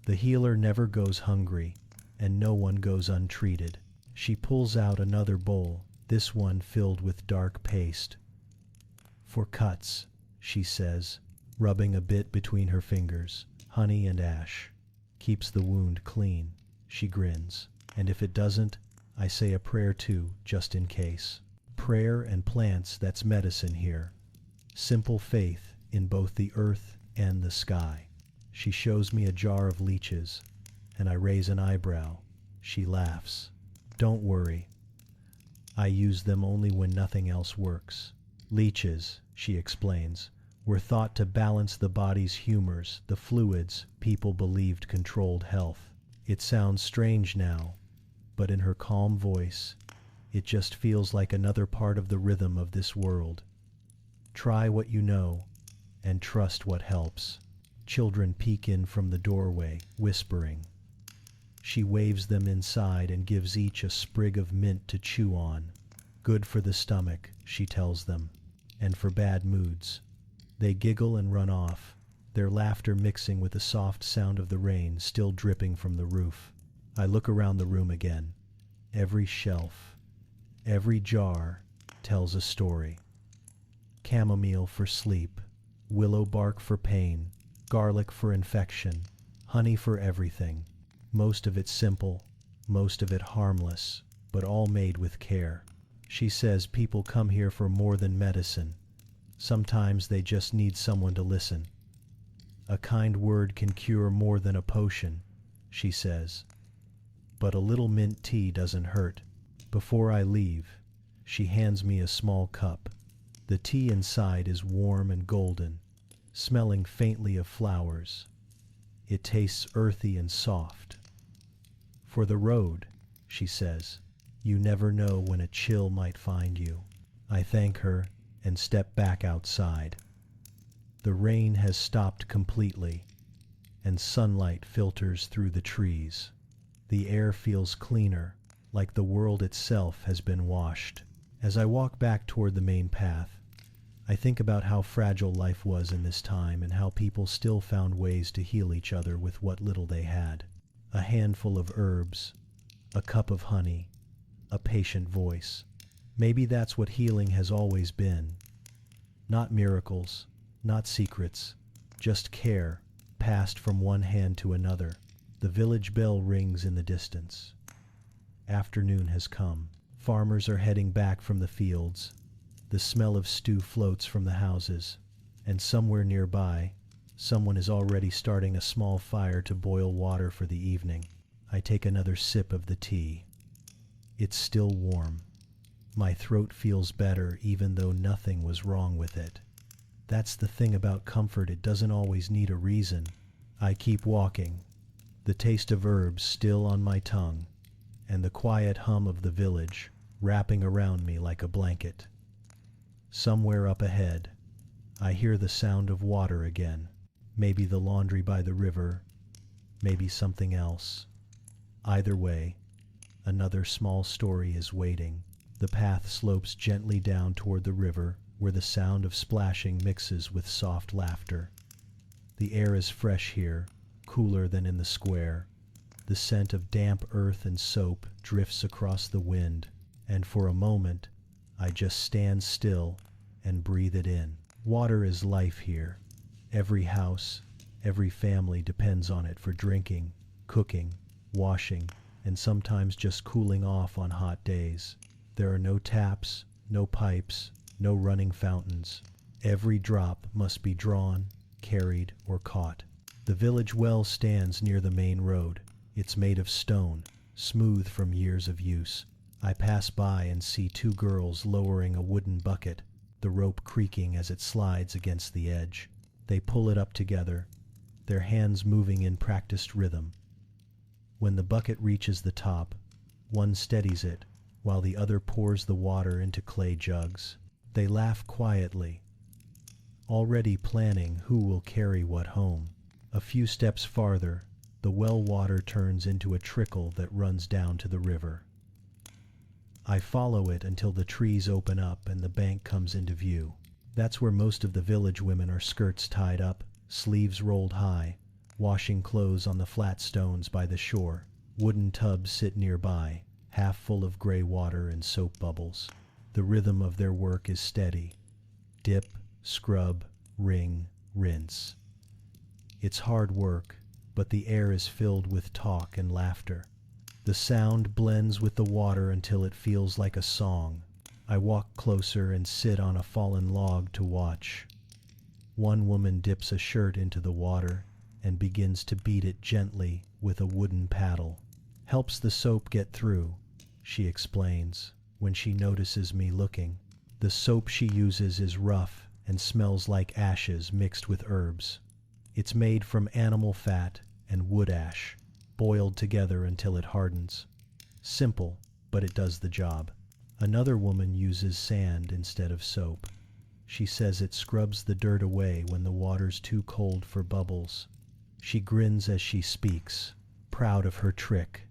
S1: The healer never goes hungry, and no one goes untreated. She pulls out another bowl, this one filled with dark paste. "For cuts," she says, rubbing a bit between her fingers. "Honey and ash. Keeps the wound clean." She grins. "And if it doesn't, I say a prayer too, just in case." Prayer and plants, that's medicine here. Simple faith in both the earth and the sky. She shows me a jar of leeches, and I raise an eyebrow. She laughs. "Don't worry. I use them only when nothing else works." Leeches, she explains, were thought to balance the body's humors, the fluids people believed controlled health. It sounds strange now, but in her calm voice, it just feels like another part of the rhythm of this world. Try what you know, and trust what helps. Children peek in from the doorway, whispering. She waves them inside and gives each a sprig of mint to chew on. "Good for the stomach," she tells them, "and for bad moods." They giggle and run off, their laughter mixing with the soft sound of the rain still dripping from the roof. I look around the room again. Every shelf, every jar tells a story. Chamomile for sleep, willow bark for pain, garlic for infection, honey for everything. Most of it simple, most of it harmless, but all made with care. She says people come here for more than medicine. Sometimes they just need someone to listen. A kind word can cure more than a potion, she says. But a little mint tea doesn't hurt. Before I leave, she hands me a small cup. The tea inside is warm and golden, smelling faintly of flowers. It tastes earthy and soft. "For the road," she says. "You never know when a chill might find you." I thank her and step back outside. The rain has stopped completely, and sunlight filters through the trees. The air feels cleaner, like the world itself has been washed. As I walk back toward the main path, I think about how fragile life was in this time and how people still found ways to heal each other with what little they had. A handful of herbs, a cup of honey, a patient voice. Maybe that's what healing has always been. Not miracles, not secrets, just care, passed from one hand to another. The village bell rings in the distance. Afternoon has come. Farmers are heading back from the fields. The smell of stew floats from the houses, and somewhere nearby, someone is already starting a small fire to boil water for the evening. I take another sip of the tea. It's still warm. My throat feels better even though nothing was wrong with it. That's the thing about comfort, it doesn't always need a reason. I keep walking, the taste of herbs still on my tongue, and the quiet hum of the village wrapping around me like a blanket. Somewhere up ahead, I hear the sound of water again. Maybe the laundry by the river, maybe something else. Either way, another small story is waiting. The path slopes gently down toward the river, where the sound of splashing mixes with soft laughter. The air is fresh here, cooler than in the square. The scent of damp earth and soap drifts across the wind, and for a moment, I just stand still and breathe it in. Water is life here. Every house, every family depends on it for drinking, cooking, washing, and sometimes just cooling off on hot days. There are no taps, no pipes, no running fountains. Every drop must be drawn, carried, or caught. The village well stands near the main road. It's made of stone, smooth from years of use. I pass by and see two girls lowering a wooden bucket, the rope creaking as it slides against the edge. They pull it up together, their hands moving in practiced rhythm. When the bucket reaches the top, one steadies it, while the other pours the water into clay jugs. They laugh quietly, already planning who will carry what home. A few steps farther, the well water turns into a trickle that runs down to the river. I follow it until the trees open up and the bank comes into view. That's where most of the village women are, skirts tied up, sleeves rolled high, washing clothes on the flat stones by the shore. Wooden tubs sit nearby, half full of gray water and soap bubbles. The rhythm of their work is steady. Dip, scrub, wring, rinse. It's hard work, but the air is filled with talk and laughter. The sound blends with the water until it feels like a song. I walk closer and sit on a fallen log to watch. One woman dips a shirt into the water and begins to beat it gently with a wooden paddle. Helps the soap get through, she explains, when she notices me looking. The soap she uses is rough and smells like ashes mixed with herbs. It's made from animal fat and wood ash, boiled together until it hardens. Simple, but it does the job. Another woman uses sand instead of soap. She says it scrubs the dirt away when the water's too cold for bubbles. She grins as she speaks, proud of her trick.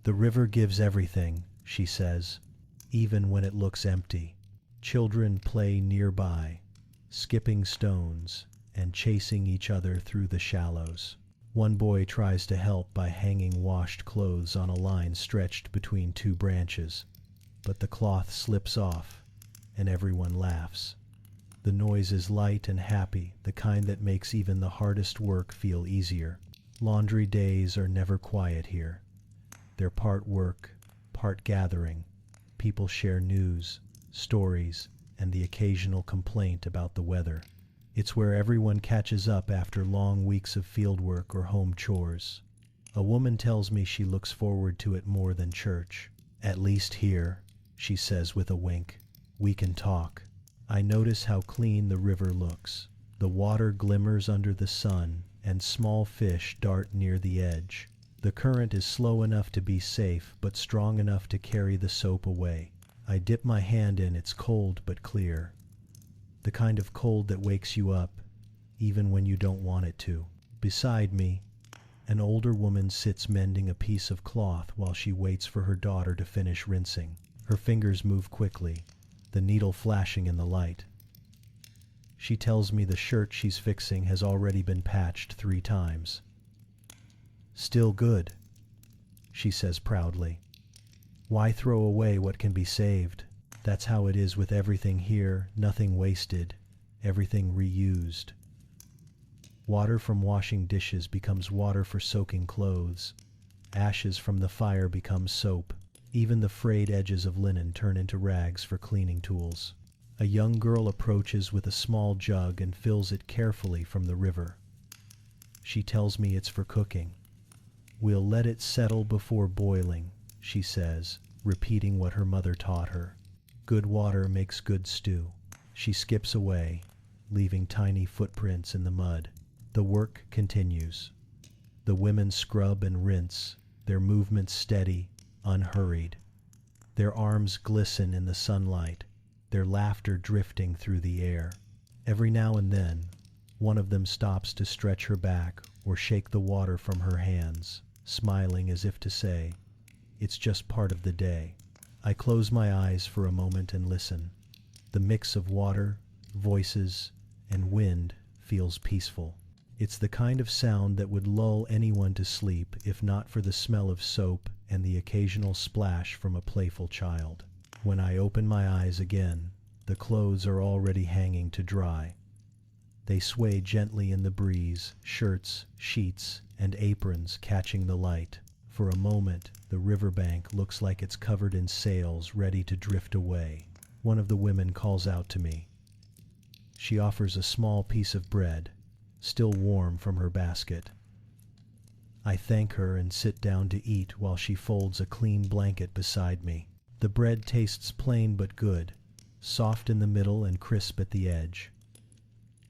S1: The river gives everything, she says, even when it looks empty. Children play nearby, skipping stones and chasing each other through the shallows. One boy tries to help by hanging washed clothes on a line stretched between two branches, but the cloth slips off, and everyone laughs. The noise is light and happy, the kind that makes even the hardest work feel easier. Laundry days are never quiet here. They're part work, part gathering. People share news, stories, and the occasional complaint about the weather. It's where everyone catches up after long weeks of fieldwork or home chores. A woman tells me she looks forward to it more than church. At least here, she says with a wink. We can talk. I notice how clean the river looks. The water glimmers under the sun, and small fish dart near the edge. The current is slow enough to be safe, but strong enough to carry the soap away. I dip my hand in, it's cold but clear. The kind of cold that wakes you up, even when you don't want it to. Beside me, An older woman sits mending a piece of cloth while she waits for her daughter to finish rinsing. Her fingers move quickly, the needle flashing in the light. She tells me the shirt she's fixing has already been patched 3 times. "Still good," she says proudly. "Why throw away what can be saved? That's how it is with everything here, nothing wasted, everything reused." Water from washing dishes becomes water for soaking clothes. Ashes from the fire become soap. Even the frayed edges of linen turn into rags for cleaning tools. A young girl approaches with a small jug and fills it carefully from the river. She tells me it's for cooking. "We'll let it settle before boiling," she says, repeating what her mother taught her. Good water makes good stew. She skips away, leaving tiny footprints in the mud. The work continues. The women scrub and rinse, their movements steady, unhurried. Their arms glisten in the sunlight, their laughter drifting through the air. Every now and then, one of them stops to stretch her back or shake the water from her hands, smiling as if to say, "It's just part of the day." I close my eyes for a moment and listen. The mix of water, voices, and wind feels peaceful. It's the kind of sound that would lull anyone to sleep if not for the smell of soap and the occasional splash from a playful child. When I open my eyes again, the clothes are already hanging to dry. They sway gently in the breeze, shirts, sheets, and aprons catching the light. For a moment, the riverbank looks like it's covered in sails ready to drift away. One of the women calls out to me. She offers a small piece of bread, still warm from her basket. I thank her and sit down to eat while she folds a clean blanket beside me. The bread tastes plain but good, soft in the middle and crisp at the edge.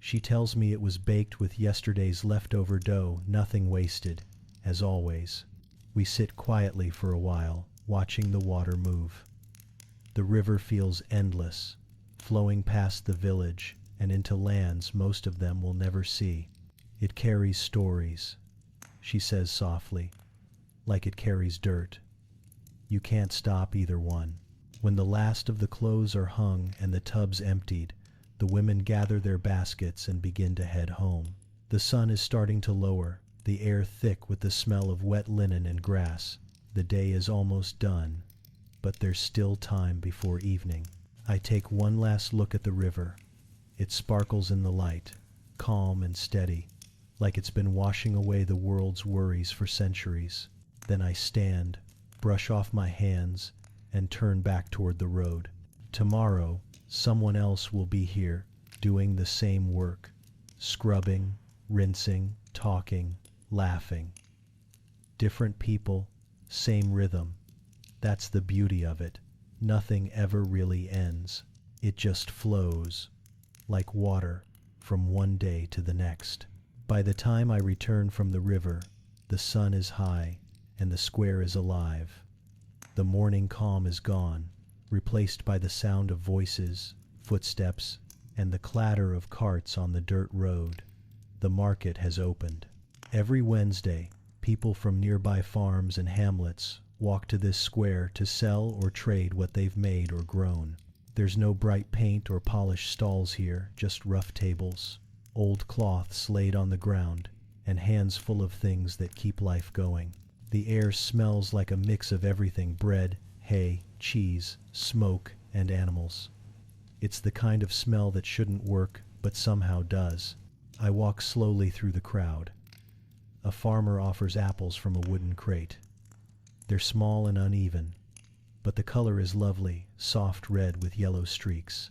S1: She tells me it was baked with yesterday's leftover dough, nothing wasted, as always. We sit quietly for a while, watching the water move. The river feels endless, flowing past the village and into lands most of them will never see. It carries stories, she says softly, like it carries dirt. You can't stop either one. When the last of the clothes are hung and the tubs emptied, the women gather their baskets and begin to head home. The sun is starting to lower, the air thick with the smell of wet linen and grass. The day is almost done, but there's still time before evening. I take one last look at the river. It sparkles in the light, calm and steady, like it's been washing away the world's worries for centuries. Then I stand, brush off my hands, and turn back toward the road. Tomorrow, someone else will be here, doing the same work, scrubbing, rinsing, talking, laughing. Different people, same rhythm. That's the beauty of it. Nothing ever really ends. It just flows, like water, from one day to the next. By the time I return from the river, the sun is high and the square is alive. The morning calm is gone, replaced by the sound of voices, footsteps, and the clatter of carts on the dirt road. The market has opened. Every Wednesday, people from nearby farms and hamlets walk to this square to sell or trade what they've made or grown. There's no bright paint or polished stalls here, just rough tables, old cloths laid on the ground, and hands full of things that keep life going. The air smells like a mix of everything: bread, hay, cheese, smoke, and animals. It's the kind of smell that shouldn't work, but somehow does. I walk slowly through the crowd. A farmer offers apples from a wooden crate. They're small and uneven, but the color is lovely, soft red with yellow streaks.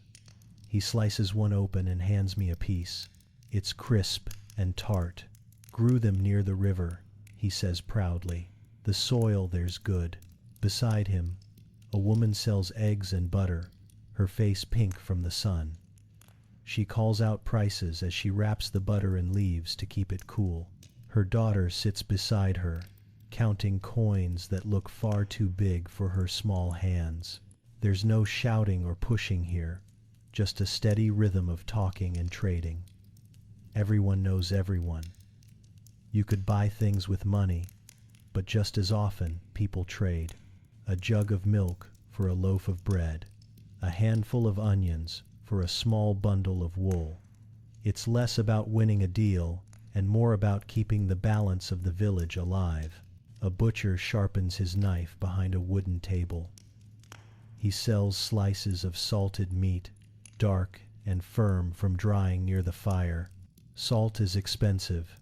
S1: He slices one open and hands me a piece. It's crisp and tart. Grew them near the river, he says proudly. The soil there's good. Beside him, a woman sells eggs and butter, her face pink from the sun. She calls out prices as she wraps the butter in leaves to keep it cool. Her daughter sits beside her, counting coins that look far too big for her small hands. There's no shouting or pushing here, just a steady rhythm of talking and trading. Everyone knows everyone. You could buy things with money, but just as often people trade. A jug of milk for a loaf of bread, a handful of onions for a small bundle of wool. It's less about winning a deal and more about keeping the balance of the village alive. A butcher sharpens his knife behind a wooden table. He sells slices of salted meat, dark and firm from drying near the fire. Salt is expensive,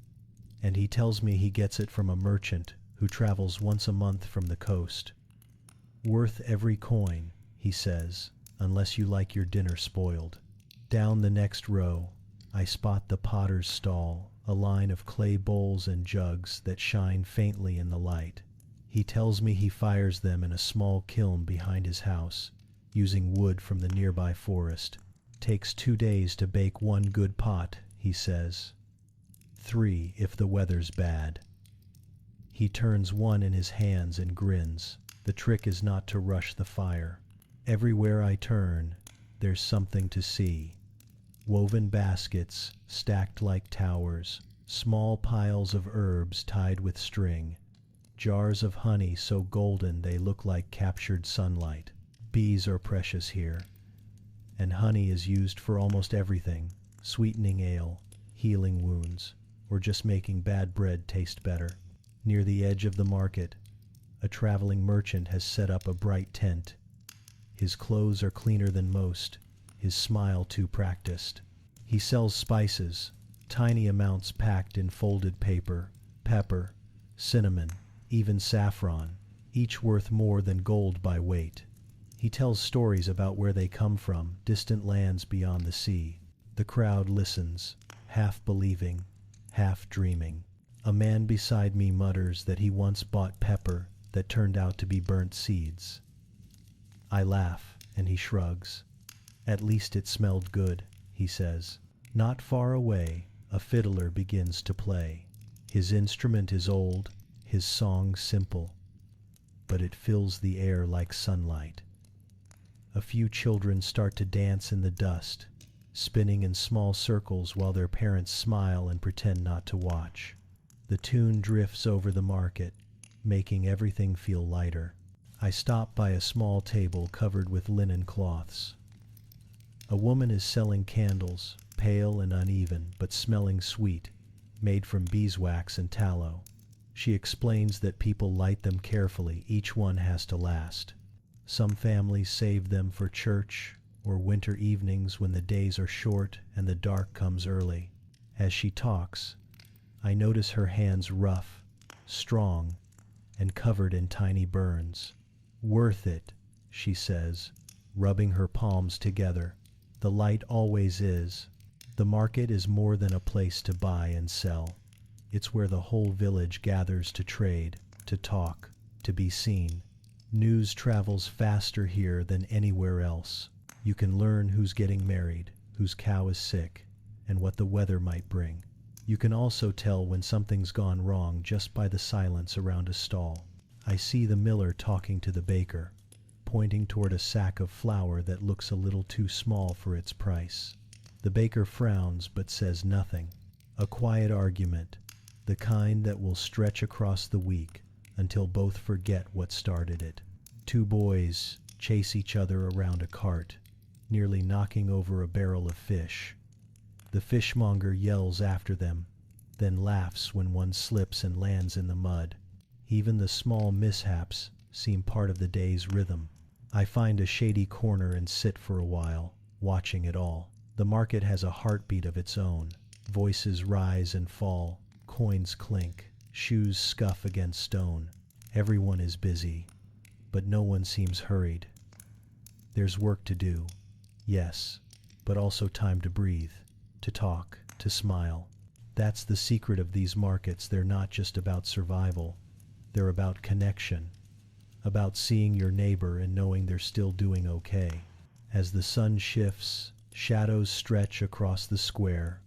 S1: and he tells me he gets it from a merchant who travels once a month from the coast. Worth every coin, he says, unless you like your dinner spoiled. Down the next row, I spot the potter's stall, a line of clay bowls and jugs that shine faintly in the light. He tells me he fires them in a small kiln behind his house, using wood from the nearby forest. Takes 2 days to bake one good pot, he says. 3 if the weather's bad. He turns one in his hands and grins. The trick is not to rush the fire. Everywhere I turn, there's something to see. Woven baskets stacked like towers, small piles of herbs tied with string, jars of honey so golden they look like captured sunlight. Bees are precious here, and honey is used for almost everything, sweetening ale, healing wounds, or just making bad bread taste better. Near the edge of the market, a traveling merchant has set up a bright tent. His clothes are cleaner than most, his smile too practiced. He sells spices, tiny amounts packed in folded paper, pepper, cinnamon, even saffron, each worth more than gold by weight. He tells stories about where they come from, distant lands beyond the sea. The crowd listens, half believing, half dreaming. A man beside me mutters that he once bought pepper that turned out to be burnt seeds. I laugh, and he shrugs. At least it smelled good, he says. Not far away, a fiddler begins to play. His instrument is old, his song simple, but it fills the air like sunlight. A few children start to dance in the dust, spinning in small circles while their parents smile and pretend not to watch. The tune drifts over the market, making everything feel lighter. I stop by a small table covered with linen cloths. A woman is selling candles, pale and uneven, but smelling sweet, made from beeswax and tallow. She explains that people light them carefully, each one has to last. Some families save them for church or winter evenings when the days are short and the dark comes early. As she talks, I notice her hands rough, strong, and covered in tiny burns. Worth it, she says, rubbing her palms together. The light always is. The market is more than a place to buy and sell. It's where the whole village gathers to trade, to talk, to be seen. News travels faster here than anywhere else. You can learn who's getting married, whose cow is sick, and what the weather might bring. You can also tell when something's gone wrong just by the silence around a stall. I see the miller talking to the baker, pointing toward a sack of flour that looks a little too small for its price. The baker frowns but says nothing. A quiet argument, the kind that will stretch across the week until both forget what started it. 2 boys chase each other around a cart, nearly knocking over a barrel of fish. The fishmonger yells after them, then laughs when one slips and lands in the mud. Even the small mishaps seem part of the day's rhythm. I find a shady corner and sit for a while, watching it all. The market has a heartbeat of its own. Voices rise and fall, coins clink, shoes scuff against stone. Everyone is busy, but no one seems hurried. There's work to do, yes, but also time to breathe, to talk, to smile. That's the secret of these markets. They're not just about survival. They're about connection, about seeing your neighbor and knowing they're still doing okay. As the sun shifts, shadows stretch across the square.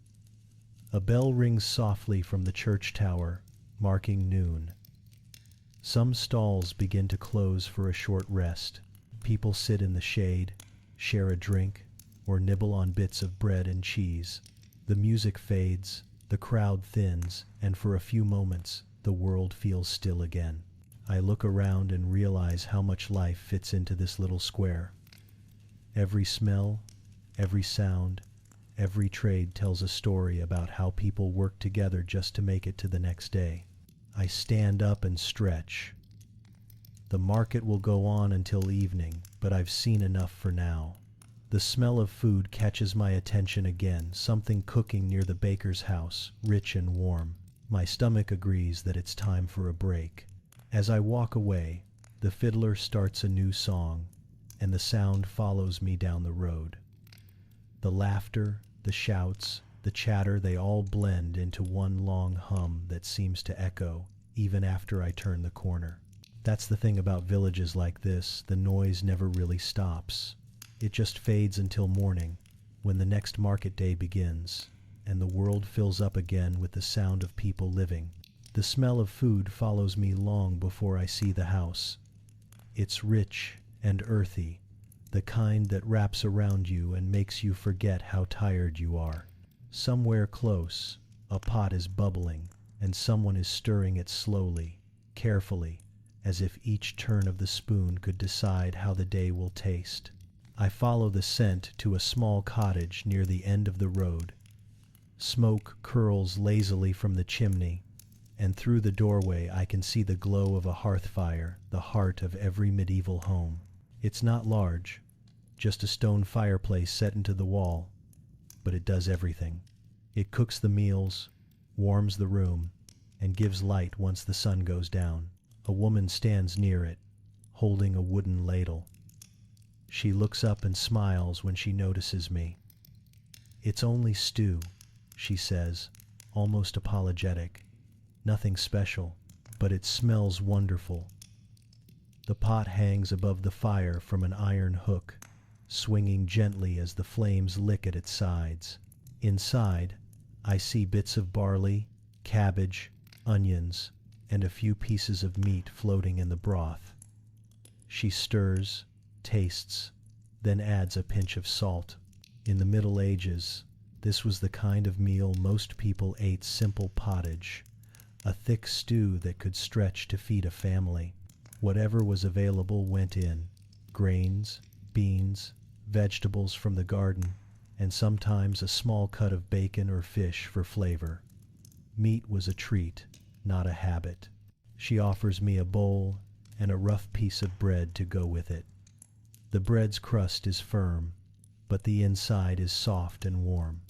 S1: A bell rings softly from the church tower, marking noon. Some stalls begin to close for a short rest. People sit in the shade, share a drink, or nibble on bits of bread and cheese. The music fades, The crowd thins, and for a few moments, the world feels still again. I look around and realize how much life fits into this little square. Every smell, every sound, every trade tells a story about how people work together just to make it to the next day. I stand up and stretch. The market will go on until evening, but I've seen enough for now. The smell of food catches my attention again, something cooking near the baker's house, rich and warm. My stomach agrees that it's time for a break. As I walk away, the fiddler starts a new song, and the sound follows me down the road. The laughter, the shouts, the chatter, they all blend into one long hum that seems to echo even after I turn the corner. That's the thing about villages like this, the noise never really stops. It just fades until morning, when the next market day begins, and the world fills up again with the sound of people living. The smell of food follows me long before I see the house. It's rich and earthy, the kind that wraps around you and makes you forget how tired you are. Somewhere close, a pot is bubbling, and someone is stirring it slowly, carefully, as if each turn of the spoon could decide how the day will taste. I follow the scent to a small cottage near the end of the road. Smoke curls lazily from the chimney, and through the doorway I can see the glow of a hearth fire, the heart of every medieval home. It's not large, just a stone fireplace set into the wall, but it does everything. It cooks the meals, warms the room, and gives light once the sun goes down. A woman stands near it, holding a wooden ladle. She looks up and smiles when she notices me. "It's only stew," she says, almost apologetic. "Nothing special, but it smells wonderful." The pot hangs above the fire from an iron hook, swinging gently as the flames lick at its sides. Inside, I see bits of barley, cabbage, onions, and a few pieces of meat floating in the broth. She stirs, tastes, then adds a pinch of salt. In the Middle Ages, this was the kind of meal most people ate: simple pottage, a thick stew that could stretch to feed a family. Whatever was available went in: grains, beans, vegetables from the garden, and sometimes a small cut of bacon or fish for flavor. Meat was a treat, not a habit. She offers me a bowl and a rough piece of bread to go with it. The bread's crust is firm, but the inside is soft and warm.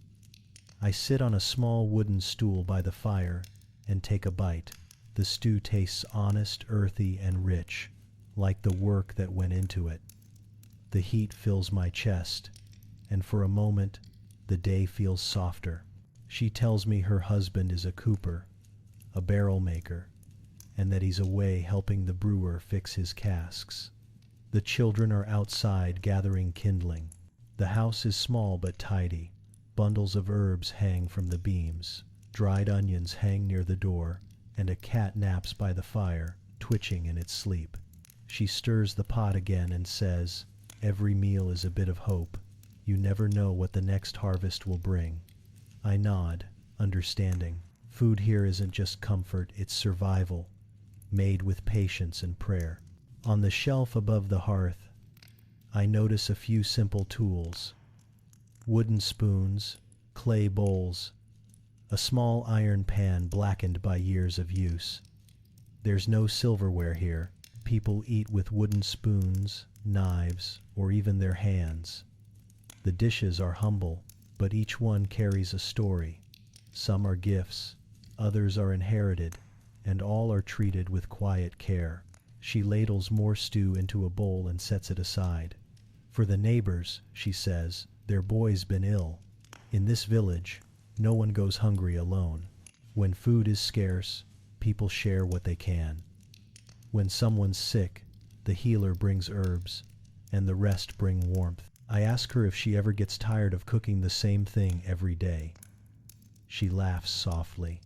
S1: I sit on a small wooden stool by the fire and take a bite. The stew tastes honest, earthy, and rich, like the work that went into it. The heat fills my chest, and for a moment, the day feels softer. She tells me her husband is a cooper, a barrel maker, and that he's away helping the brewer fix his casks. The children are outside gathering kindling. The house is small but tidy. Bundles of herbs hang from the beams. Dried onions hang near the door, and a cat naps by the fire, twitching in its sleep. She stirs the pot again and says, "Every meal is a bit of hope. You never know what the next harvest will bring." I nod, understanding. Food here isn't just comfort, it's survival, made with patience and prayer. On the shelf above the hearth, I notice a few simple tools: wooden spoons, clay bowls, a small iron pan blackened by years of use. There's no silverware here. People eat with wooden spoons, knives, or even their hands. The dishes are humble, but each one carries a story. Some are gifts, others are inherited, and all are treated with quiet care. She ladles more stew into a bowl and sets it aside. "For the neighbors," she says, "their boy's been ill. In this village, no one goes hungry alone. When food is scarce, people share what they can. When someone's sick, the healer brings herbs, and the rest bring warmth." I ask her if she ever gets tired of cooking the same thing every day. She laughs softly.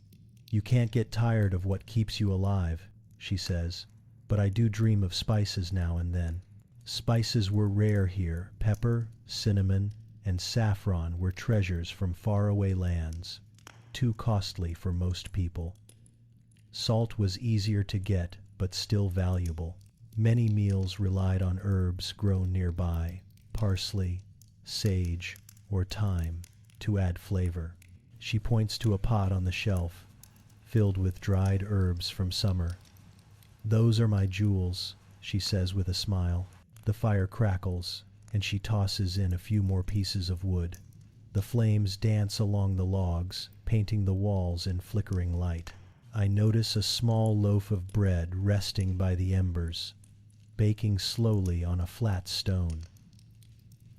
S1: "You can't get tired of what keeps you alive," she says, "but I do dream of spices now and then." Spices were rare here. Pepper, cinnamon, and saffron were treasures from faraway lands. too costly for most people. Salt was easier to get, but still valuable. Many meals relied on herbs grown nearby, parsley, sage, or thyme, to add flavor. She points to a pot on the shelf, filled with dried herbs from summer. "Those are my jewels," she says with a smile. The fire crackles, and she tosses in a few more pieces of wood. The flames dance along the logs, painting the walls in flickering light. I notice a small loaf of bread resting by the embers, baking slowly on a flat stone.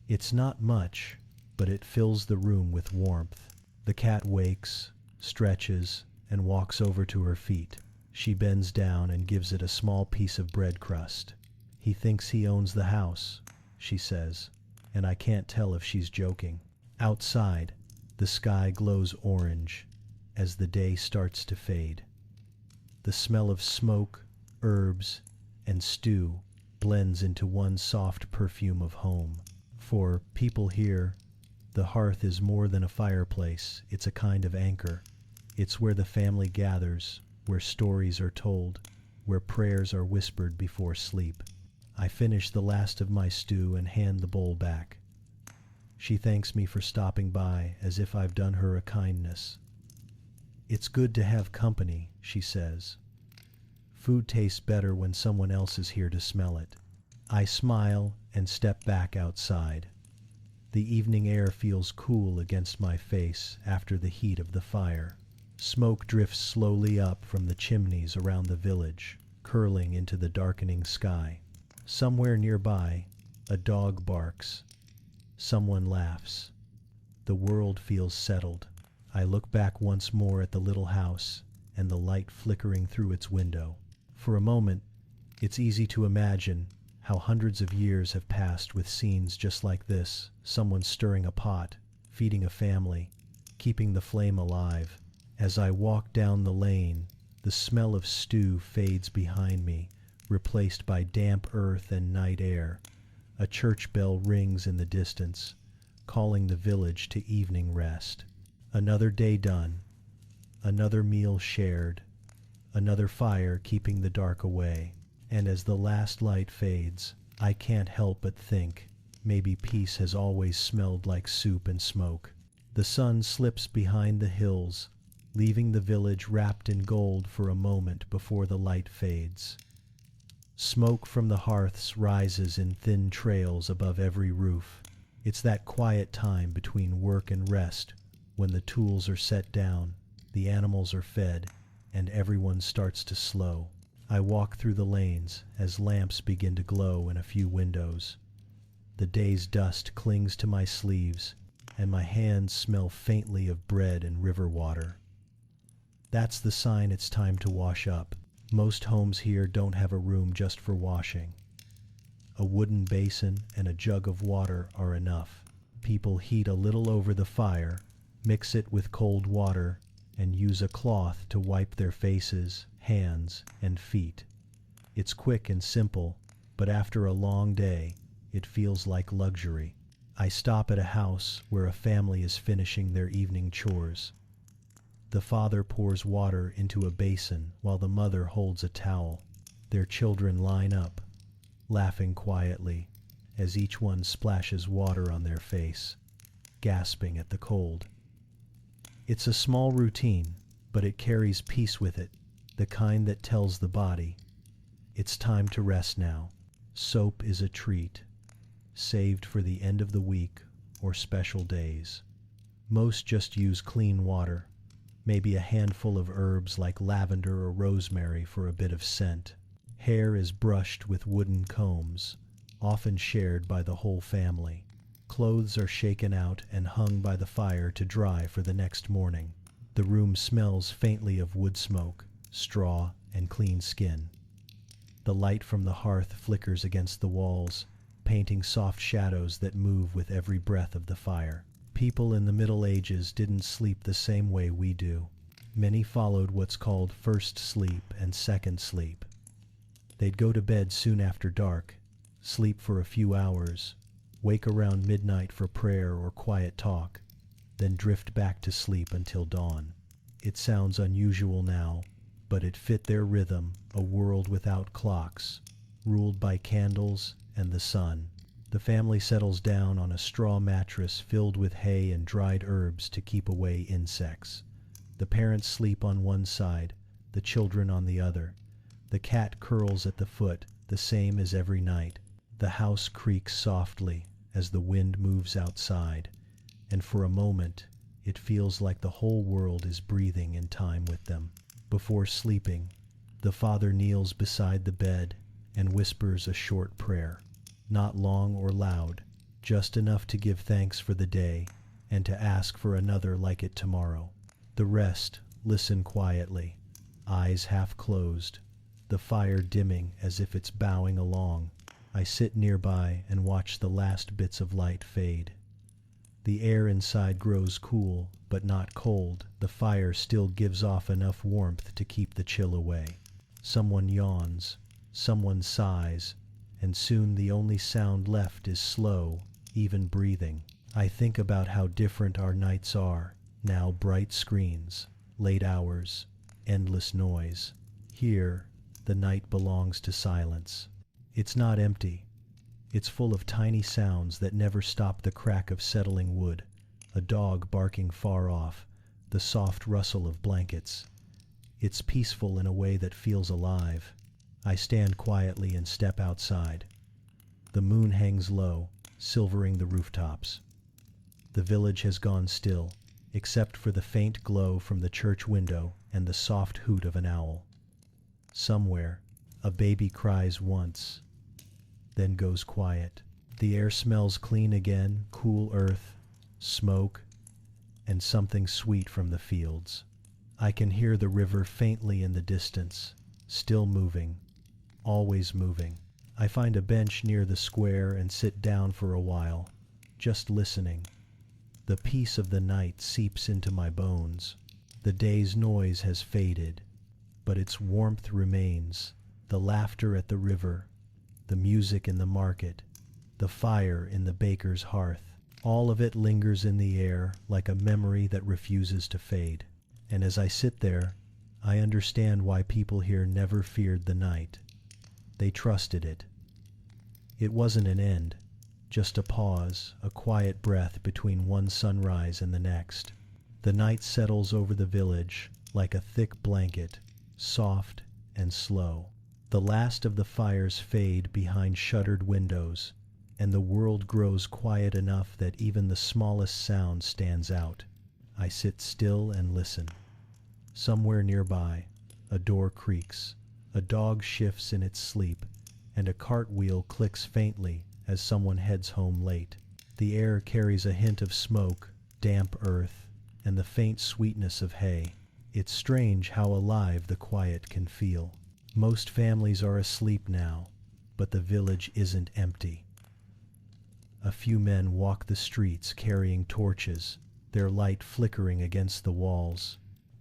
S1: It's not much, but it fills the room with warmth. The cat wakes, stretches, and walks over to her feet. She bends down and gives it a small piece of bread crust. "He thinks he owns the house," she says, and I can't tell if she's joking. Outside, the sky glows orange as the day starts to fade. The smell of smoke, herbs, and stew blends into one soft perfume of home. For people here, the hearth is more than a fireplace, it's a kind of anchor. It's where the family gathers, where stories are told, where prayers are whispered before sleep. I finish the last of my stew and hand the bowl back. She thanks me for stopping by, as if I've done her a kindness. "It's good to have company," she says. "Food tastes better when someone else is here to smell it." I smile and step back outside. The evening air feels cool against my face after the heat of the fire. Smoke drifts slowly up from the chimneys around the village, curling into the darkening sky. Somewhere nearby, a dog barks. Someone laughs. The world feels settled. I look back once more at the little house and the light flickering through its window. For a moment, it's easy to imagine how hundreds of years have passed with scenes just like this, someone stirring a pot, feeding a family, keeping the flame alive. As I walk down the lane, the smell of stew fades behind me, replaced by damp earth and night air. A church bell rings in the distance, calling the village to evening rest. Another day done, another meal shared, another fire keeping the dark away. And as the last light fades, I can't help but think, maybe peace has always smelled like soup and smoke. The sun slips behind the hills, leaving the village wrapped in gold for a moment before the light fades. Smoke from the hearths rises in thin trails above every roof. It's that quiet time between work and rest, when the tools are set down, the animals are fed, and everyone starts to slow. I walk through the lanes as lamps begin to glow in a few windows. The day's dust clings to my sleeves, and my hands smell faintly of bread and river water. That's the sign it's time to wash up. Most homes here don't have a room just for washing. A wooden basin and a jug of water are enough. People heat a little over the fire, mix it with cold water, and use a cloth to wipe their faces, hands, and feet. It's quick and simple, but after a long day, it feels like luxury. I stop at a house where a family is finishing their evening chores. The father pours water into a basin while the mother holds a towel. Their children line up, laughing quietly, as each one splashes water on their face, gasping at the cold. It's a small routine, but it carries peace with it, the kind that tells the body, it's time to rest now. Soap is a treat, saved for the end of the week or special days. Most just use clean water, maybe a handful of herbs like lavender or rosemary for a bit of scent. Hair is brushed with wooden combs, often shared by the whole family. Clothes are shaken out and hung by the fire to dry for the next morning. The room smells faintly of wood smoke, straw, and clean skin. The light from the hearth flickers against the walls, painting soft shadows that move with every breath of the fire. People in the Middle Ages didn't sleep the same way we do. Many followed what's called first sleep and second sleep. They'd go to bed soon after dark, sleep for a few hours, wake around midnight for prayer or quiet talk, then drift back to sleep until dawn. It sounds unusual now, but it fit their rhythm, a world without clocks, ruled by candles and the sun. The family settles down on a straw mattress filled with hay and dried herbs to keep away insects. The parents sleep on one side, the children on the other. The cat curls at the foot, the same as every night. The house creaks softly as the wind moves outside, and for a moment it feels like the whole world is breathing in time with them. Before sleeping, the father kneels beside the bed and whispers a short prayer, not long or loud, just enough to give thanks for the day and to ask for another like it tomorrow. The rest listen quietly, eyes half closed, the fire dimming as if it's bowing along. I sit nearby and watch the last bits of light fade. The air inside grows cool, but not cold. The fire still gives off enough warmth to keep the chill away. Someone yawns, someone sighs, and soon the only sound left is slow, even breathing. I think about how different our nights are, now bright screens, late hours, endless noise. Here, the night belongs to silence. It's not empty. It's full of tiny sounds that never stop: the crack of settling wood, a dog barking far off, the soft rustle of blankets. It's peaceful in a way that feels alive. I stand quietly and step outside. The moon hangs low, silvering the rooftops. The village has gone still, except for the faint glow from the church window and the soft hoot of an owl. Somewhere, a baby cries once, then goes quiet. The air smells clean again, cool earth, smoke, and something sweet from the fields. I can hear the river faintly in the distance, still moving, always moving. I find a bench near the square and sit down for a while, just listening. The peace of the night seeps into my bones. The day's noise has faded, but its warmth remains. The laughter at the river, the music in the market, the fire in the baker's hearth, all of it lingers in the air like a memory that refuses to fade. And as I sit there, I understand why people here never feared the night. They trusted it. It wasn't an end, just a pause, a quiet breath between one sunrise and the next. The night settles over the village like a thick blanket, soft and slow. The last of the fires fade behind shuttered windows, and the world grows quiet enough that even the smallest sound stands out. I sit still and listen. Somewhere nearby, a door creaks, a dog shifts in its sleep, and a cartwheel clicks faintly as someone heads home late. The air carries a hint of smoke, damp earth, and the faint sweetness of hay. It's strange how alive the quiet can feel. Most families are asleep now, but the village isn't empty. A few men walk the streets carrying torches, their light flickering against the walls.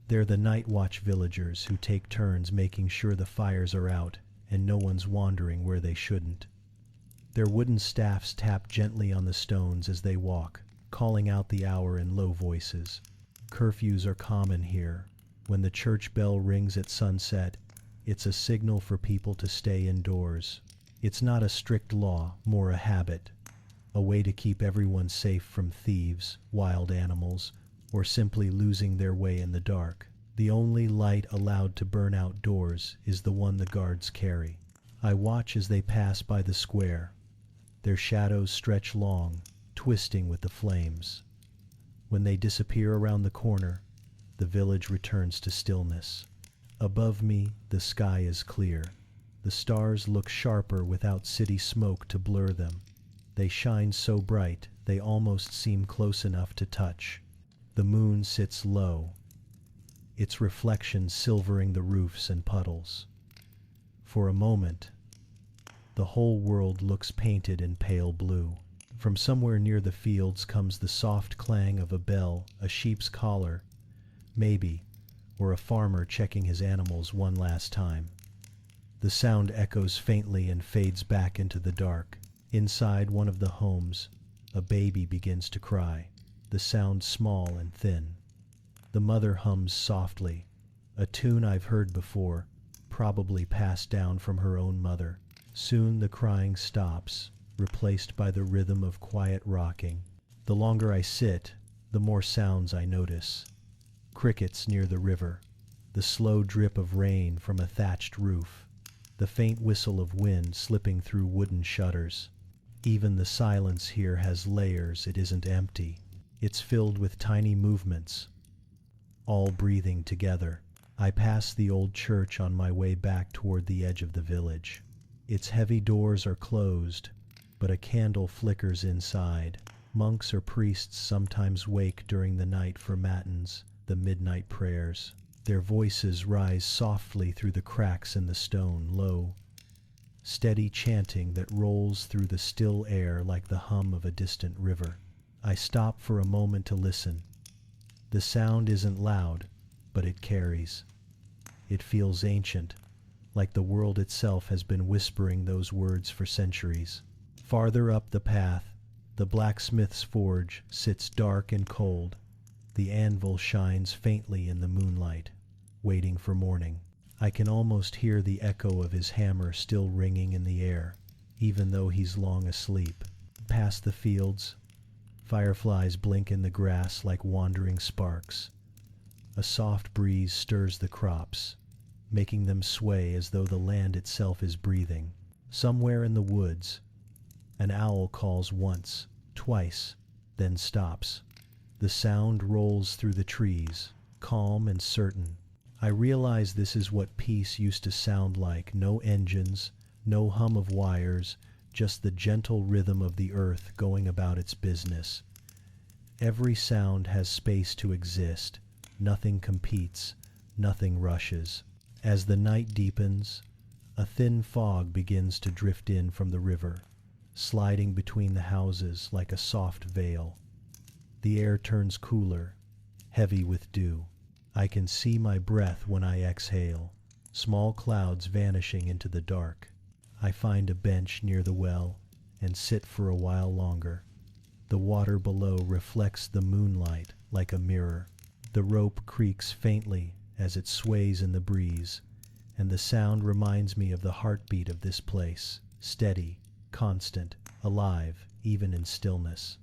S1: They're the night watch villagers who take turns making sure the fires are out and no one's wandering where they shouldn't. Their wooden staffs tap gently on the stones as they walk, calling out the hour in low voices. Curfews are common here. When the church bell rings at sunset, it's a signal for people to stay indoors. It's not a strict law, more a habit, a way to keep everyone safe from thieves, wild animals, or simply losing their way in the dark. The only light allowed to burn outdoors is the one the guards carry. I watch as they pass by the square. Their shadows stretch long, twisting with the flames. When they disappear around the corner, the village returns to stillness. Above me, the sky is clear. The stars look sharper without city smoke to blur them. They shine so bright they almost seem close enough to touch. The moon sits low, its reflection silvering the roofs and puddles. For a moment, the whole world looks painted in pale blue. From somewhere near the fields comes the soft clang of a bell, a sheep's collar, maybe, or a farmer checking his animals one last time. The sound echoes faintly and fades back into the dark. Inside one of the homes, a baby begins to cry, the sound small and thin. The mother hums softly, a tune I've heard before, probably passed down from her own mother. Soon the crying stops, replaced by the rhythm of quiet rocking. The longer I sit, the more sounds I notice. Crickets near the river, the slow drip of rain from a thatched roof, the faint whistle of wind slipping through wooden shutters. Even the silence here has layers. It isn't empty. It's filled with tiny movements, all breathing together. I pass the old church on my way back toward the edge of the village. Its heavy doors are closed, but a candle flickers inside. Monks or priests sometimes wake during the night for matins, the midnight prayers. Their voices rise softly through the cracks in the stone, low, steady chanting that rolls through the still air like the hum of a distant river. I stop for a moment to listen. The sound isn't loud, but it carries. It feels ancient, like the world itself has been whispering those words for centuries. Farther up the path, the blacksmith's forge sits dark and cold. The anvil shines faintly in the moonlight, waiting for morning. I can almost hear the echo of his hammer still ringing in the air, even though he's long asleep. Past the fields, fireflies blink in the grass like wandering sparks. A soft breeze stirs the crops, making them sway as though the land itself is breathing. Somewhere in the woods, an owl calls once, twice, then stops. The sound rolls through the trees, calm and certain. I realize this is what peace used to sound like. No engines, no hum of wires, just the gentle rhythm of the earth going about its business. Every sound has space to exist. Nothing competes, nothing rushes. As the night deepens, a thin fog begins to drift in from the river, sliding between the houses like a soft veil. The air turns cooler, heavy with dew. I can see my breath when I exhale, small clouds vanishing into the dark. I find a bench near the well and sit for a while longer. The water below reflects the moonlight like a mirror. The rope creaks faintly as it sways in the breeze, and the sound reminds me of the heartbeat of this place, steady, constant, alive, even in stillness.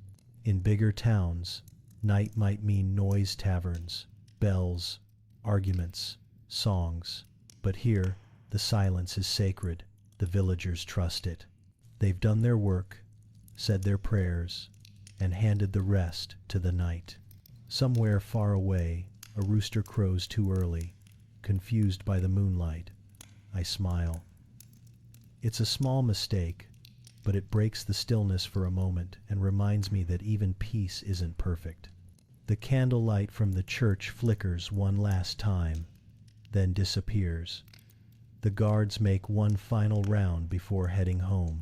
S1: In bigger towns, night might mean noise taverns, bells, arguments, songs. But here, the silence is sacred. The villagers trust it. They've done their work, said their prayers, and handed the rest to the night. Somewhere far away, a rooster crows too early, confused by the moonlight. I smile. It's a small mistake, but it breaks the stillness for a moment and reminds me that even peace isn't perfect. The candlelight from the church flickers one last time, then disappears. The guards make one final round before heading home.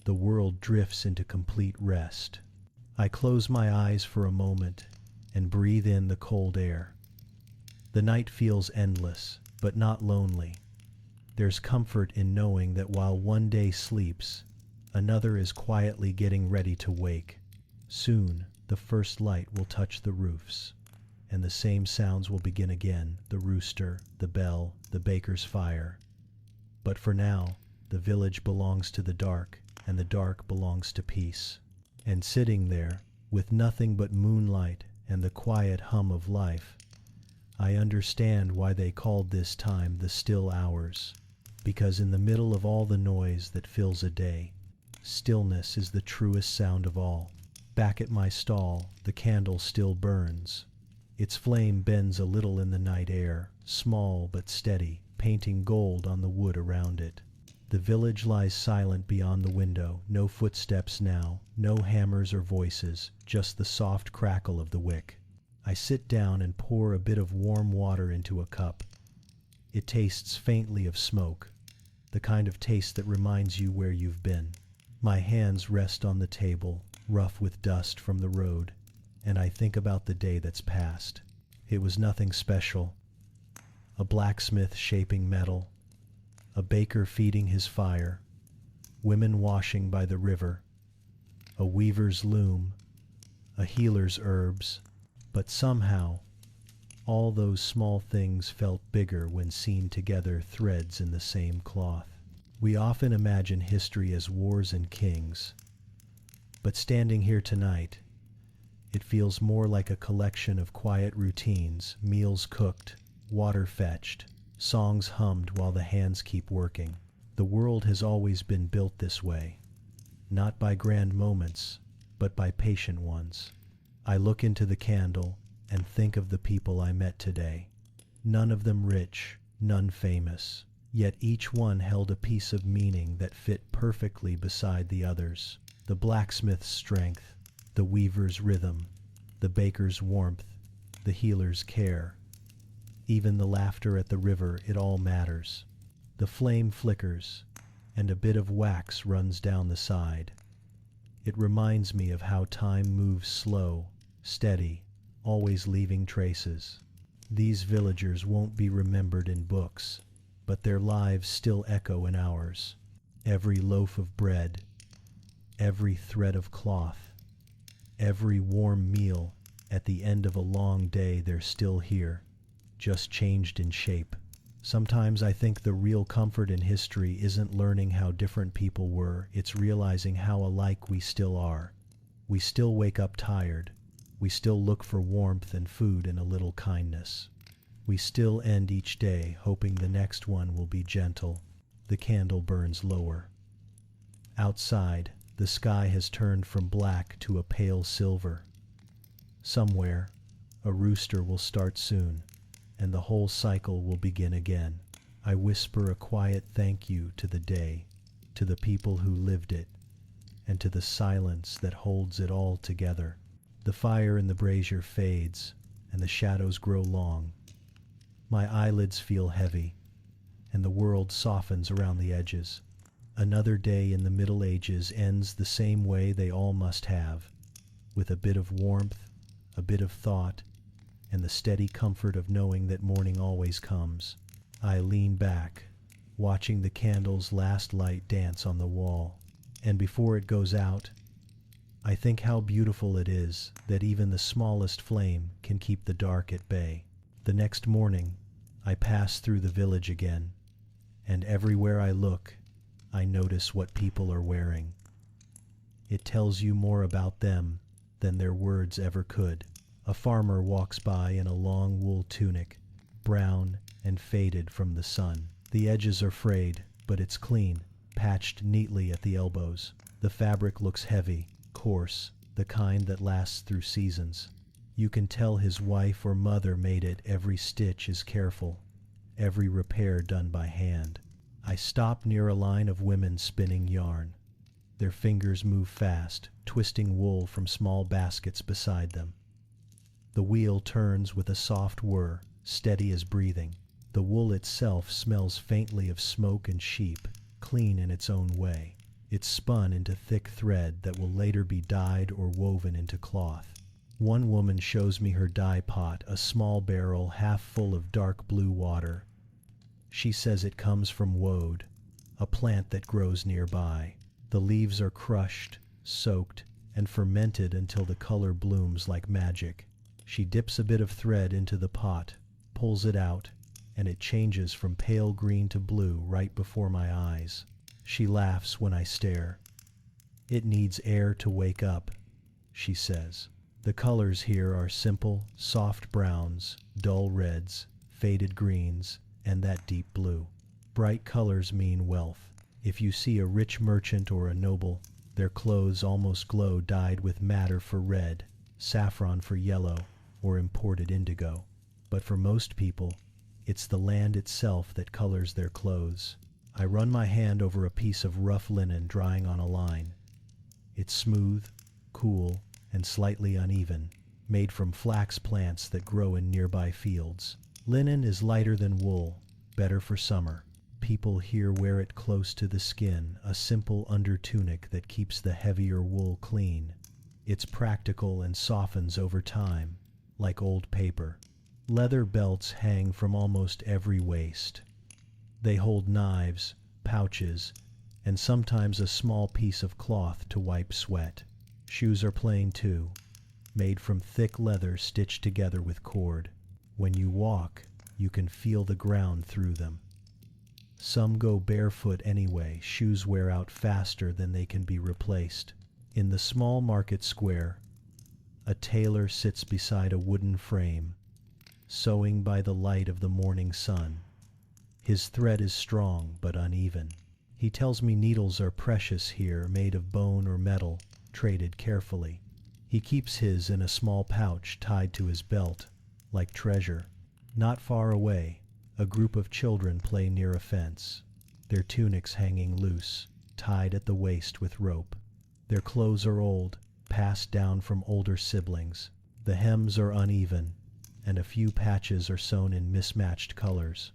S1: The world drifts into complete rest. I close my eyes for a moment and breathe in the cold air. The night feels endless, but not lonely. There's comfort in knowing that while one day sleeps, another is quietly getting ready to wake. Soon, the first light will touch the roofs, and the same sounds will begin again, the rooster, the bell, the baker's fire. But for now, the village belongs to the dark, and the dark belongs to peace. And sitting there, with nothing but moonlight and the quiet hum of life, I understand why they called this time the still hours. Because in the middle of all the noise that fills a day, stillness is the truest sound of all. Back at my stall, the candle still burns. Its flame bends a little in the night air, small but steady, painting gold on the wood around it. The village lies silent beyond the window, no footsteps now, no hammers or voices, just the soft crackle of the wick. I sit down and pour a bit of warm water into a cup. It tastes faintly of smoke, the kind of taste that reminds you where you've been. My hands rest on the table, rough with dust from the road, and I think about the day that's passed. It was nothing special. A blacksmith shaping metal, a baker feeding his fire, women washing by the river, a weaver's loom, a healer's herbs. But somehow, All those small things felt bigger when seen together, threads in the same cloth. We often imagine history as wars and kings, but standing here tonight, it feels more like a collection of quiet routines, meals cooked, water fetched, songs hummed while the hands keep working. The world has always been built this way, not by grand moments, but by patient ones. I look into the candle and think of the people I met today. None of them rich, none famous, yet each one held a piece of meaning that fit perfectly beside the others. The blacksmith's strength, the weaver's rhythm, the baker's warmth, the healer's care. Even the laughter at the river, it all matters. The flame flickers, and a bit of wax runs down the side. It reminds me of how time moves slow, steady, always leaving traces. These villagers won't be remembered in books, but their lives still echo in ours. Every loaf of bread, every thread of cloth, every warm meal, at the end of a long day they're still here, just changed in shape. Sometimes I think the real comfort in history isn't learning how different people were, it's realizing how alike we still are. We still wake up tired. We still look for warmth and food and a little kindness. We still end each day hoping the next one will be gentle. The candle burns lower. Outside, the sky has turned from black to a pale silver. Somewhere, a rooster will start soon, and the whole cycle will begin again. I whisper a quiet thank you to the day, to the people who lived it, and to the silence that holds it all together. The fire in the brazier fades, and the shadows grow long. My eyelids feel heavy, and the world softens around the edges. Another day in the Middle Ages ends the same way they all must have, with a bit of warmth, a bit of thought, and the steady comfort of knowing that morning always comes. I lean back, watching the candle's last light dance on the wall, and before it goes out, I think how beautiful it is that even the smallest flame can keep the dark at bay. The next morning, I pass through the village again, and everywhere I look, I notice what people are wearing. It tells you more about them than their words ever could. A farmer walks by in a long wool tunic, brown and faded from the sun. The edges are frayed, but it's clean, patched neatly at the elbows. The fabric looks heavy, coarse, the kind that lasts through seasons. You can tell his wife or mother made it. Every stitch is careful, every repair done by hand. I stop near a line of women spinning yarn. Their fingers move fast, twisting wool from small baskets beside them. The wheel turns with a soft whir, steady as breathing. The wool itself smells faintly of smoke and sheep, clean in its own way. It's spun into thick thread that will later be dyed or woven into cloth. One woman shows me her dye pot, a small barrel half full of dark blue water. She says it comes from woad, a plant that grows nearby. The leaves are crushed, soaked, and fermented until the color blooms like magic. She dips a bit of thread into the pot, pulls it out, and it changes from pale green to blue right before my eyes. She laughs when I stare. "It needs air to wake up," she says. The colors here are simple, soft browns, dull reds, faded greens, and that deep blue. Bright colors mean wealth. If you see a rich merchant or a noble, their clothes almost glow, dyed with madder for red, saffron for yellow, or imported indigo. But for most people, it's the land itself that colors their clothes. I run my hand over a piece of rough linen drying on a line. It's smooth, cool, and slightly uneven, made from flax plants that grow in nearby fields. Linen is lighter than wool, better for summer. People here wear it close to the skin, a simple under tunic that keeps the heavier wool clean. It's practical and softens over time, like old paper. Leather belts hang from almost every waist. They hold knives, pouches, and sometimes a small piece of cloth to wipe sweat. Shoes are plain too, made from thick leather stitched together with cord. When you walk, you can feel the ground through them. Some go barefoot anyway, shoes wear out faster than they can be replaced. In the small market square, a tailor sits beside a wooden frame, sewing by the light of the morning sun. His thread is strong but uneven. He tells me needles are precious here, made of bone or metal, traded carefully. He keeps his in a small pouch tied to his belt, like treasure. Not far away, a group of children play near a fence, their tunics hanging loose, tied at the waist with rope. Their clothes are old, passed down from older siblings. The hems are uneven, and a few patches are sewn in mismatched colors.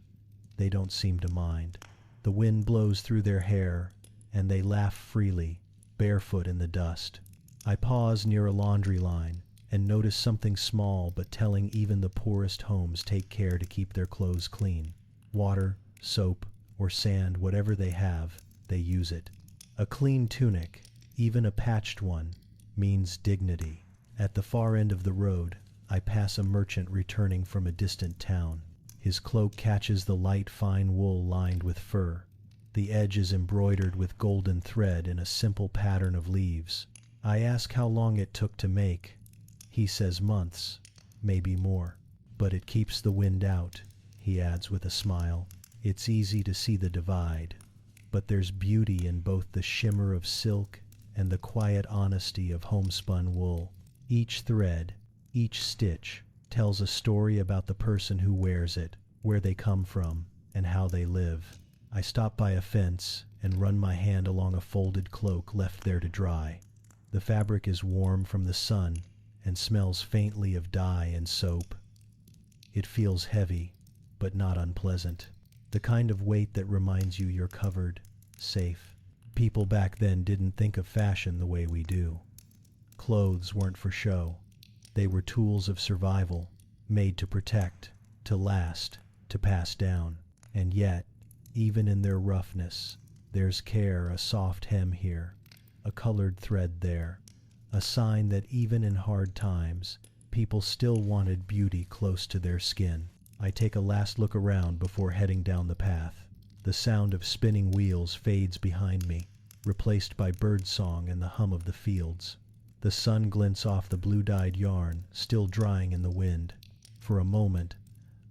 S1: They don't seem to mind. The wind blows through their hair, and they laugh freely, barefoot in the dust. I pause near a laundry line and notice something small but telling. Even the poorest homes take care to keep their clothes clean. Water, soap, or sand, whatever they have, they use it. A clean tunic, even a patched one, means dignity. At the far end of the road, I pass a merchant returning from a distant town. His cloak catches the light, fine wool lined with fur. The edge is embroidered with golden thread in a simple pattern of leaves. I ask how long it took to make. He says months, maybe more. But it keeps the wind out, he adds with a smile. It's easy to see the divide, but there's beauty in both the shimmer of silk and the quiet honesty of homespun wool. Each thread, each stitch, tells a story about the person who wears it, where they come from, and how they live. I stop by a fence and run my hand along a folded cloak left there to dry. The fabric is warm from the sun and smells faintly of dye and soap. It feels heavy, but not unpleasant. The kind of weight that reminds you you're covered, safe. People back then didn't think of fashion the way we do. Clothes weren't for show. They were tools of survival, made to protect, to last, to pass down. And yet, even in their roughness, there's care, a soft hem here, a colored thread there, a sign that even in hard times, people still wanted beauty close to their skin. I take a last look around before heading down the path. The sound of spinning wheels fades behind me, replaced by birdsong and the hum of the fields. The sun glints off the blue-dyed yarn, still drying in the wind. For a moment,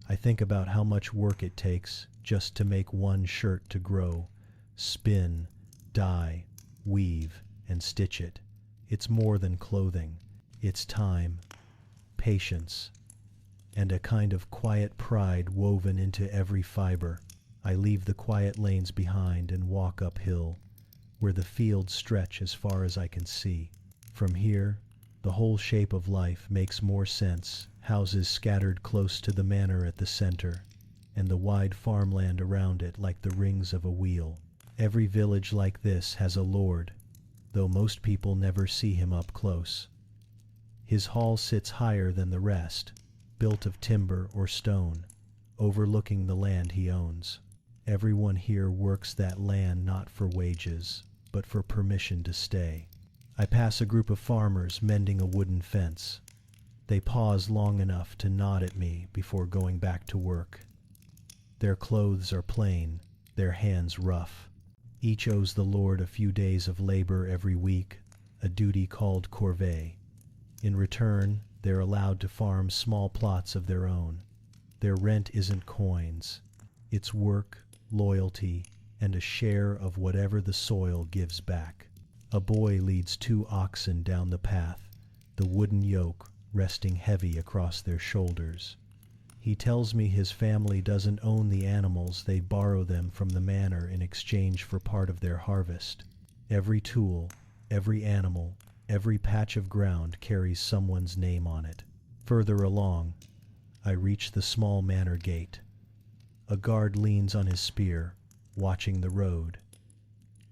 S1: I think about how much work it takes just to make one shirt to grow, spin, dye, weave, and stitch it. It's more than clothing. It's time, patience, and a kind of quiet pride woven into every fiber. I leave the quiet lanes behind and walk uphill, where the fields stretch as far as I can see. From here, the whole shape of life makes more sense. Houses scattered close to the manor at the center, and the wide farmland around it like the rings of a wheel. Every village like this has a lord, though most people never see him up close. His hall sits higher than the rest, built of timber or stone, overlooking the land he owns. Everyone here works that land not for wages, but for permission to stay. I pass a group of farmers mending a wooden fence. They pause long enough to nod at me before going back to work. Their clothes are plain, their hands rough. Each owes the Lord a few days of labor every week, a duty called corvée. In return, they're allowed to farm small plots of their own. Their rent isn't coins. It's work, loyalty, and a share of whatever the soil gives back. A boy leads 2 oxen down the path, the wooden yoke resting heavy across their shoulders. He tells me his family doesn't own the animals, they borrow them from the manor in exchange for part of their harvest. Every tool, every animal, every patch of ground carries someone's name on it. Further along, I reach the small manor gate. A guard leans on his spear, watching the road.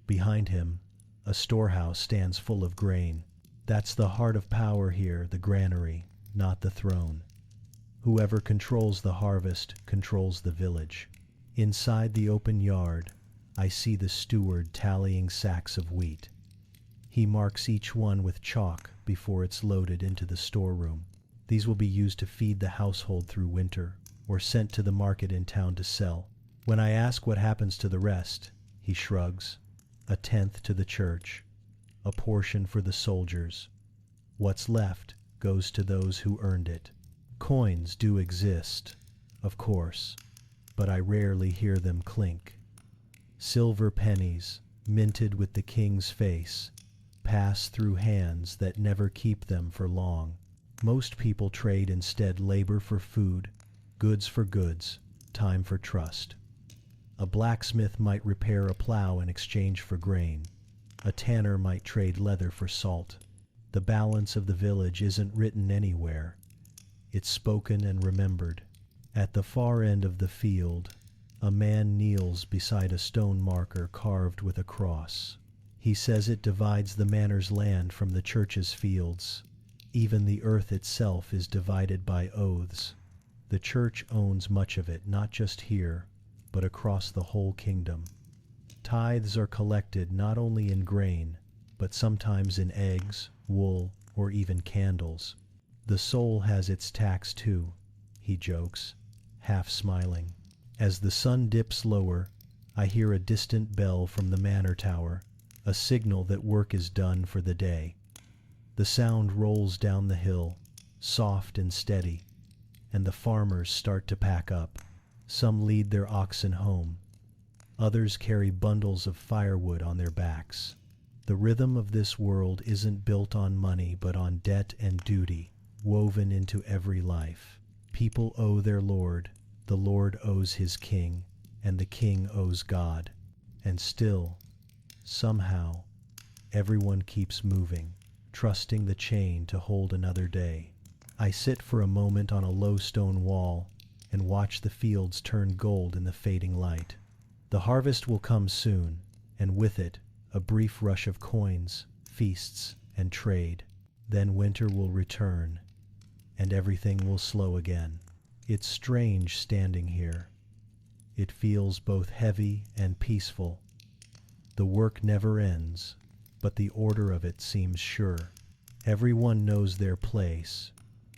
S1: Behind him, a storehouse stands full of grain. That's the heart of power here, the granary, not the throne. Whoever controls the harvest controls the village. Inside the open yard, I see the steward tallying sacks of wheat. He marks each one with chalk before it's loaded into the storeroom. These will be used to feed the household through winter, or sent to the market in town to sell. When I ask what happens to the rest, he shrugs. A tenth to the church, a portion for the soldiers. What's left goes to those who earned it. Coins do exist, of course, but I rarely hear them clink. Silver pennies, minted with the king's face, pass through hands that never keep them for long. Most people trade instead labor for food, goods for goods, time for trust. A blacksmith might repair a plow in exchange for grain. A tanner might trade leather for salt. The balance of the village isn't written anywhere. It's spoken and remembered. At the far end of the field, a man kneels beside a stone marker carved with a cross. He says it divides the manor's land from the church's fields. Even the earth itself is divided by oaths. The church owns much of it, not just here, but across the whole kingdom. Tithes are collected not only in grain, but sometimes in eggs, wool, or even candles. The soul has its tax too, he jokes, half smiling. As the sun dips lower, I hear a distant bell from the manor tower, a signal that work is done for the day. The sound rolls down the hill, soft and steady, and the farmers start to pack up. Some lead their oxen home. Others carry bundles of firewood on their backs. The rhythm of this world isn't built on money but on debt and duty, woven into every life. People owe their Lord, the Lord owes his king, and the king owes God. And still, somehow, everyone keeps moving, trusting the chain to hold another day. I sit for a moment on a low stone wall and watch the fields turn gold in the fading light. The harvest will come soon, and with it, a brief rush of coins, feasts, and trade. Then winter will return, and everything will slow again. It's strange standing here. It feels both heavy and peaceful. The work never ends, but the order of it seems sure. Everyone knows their place,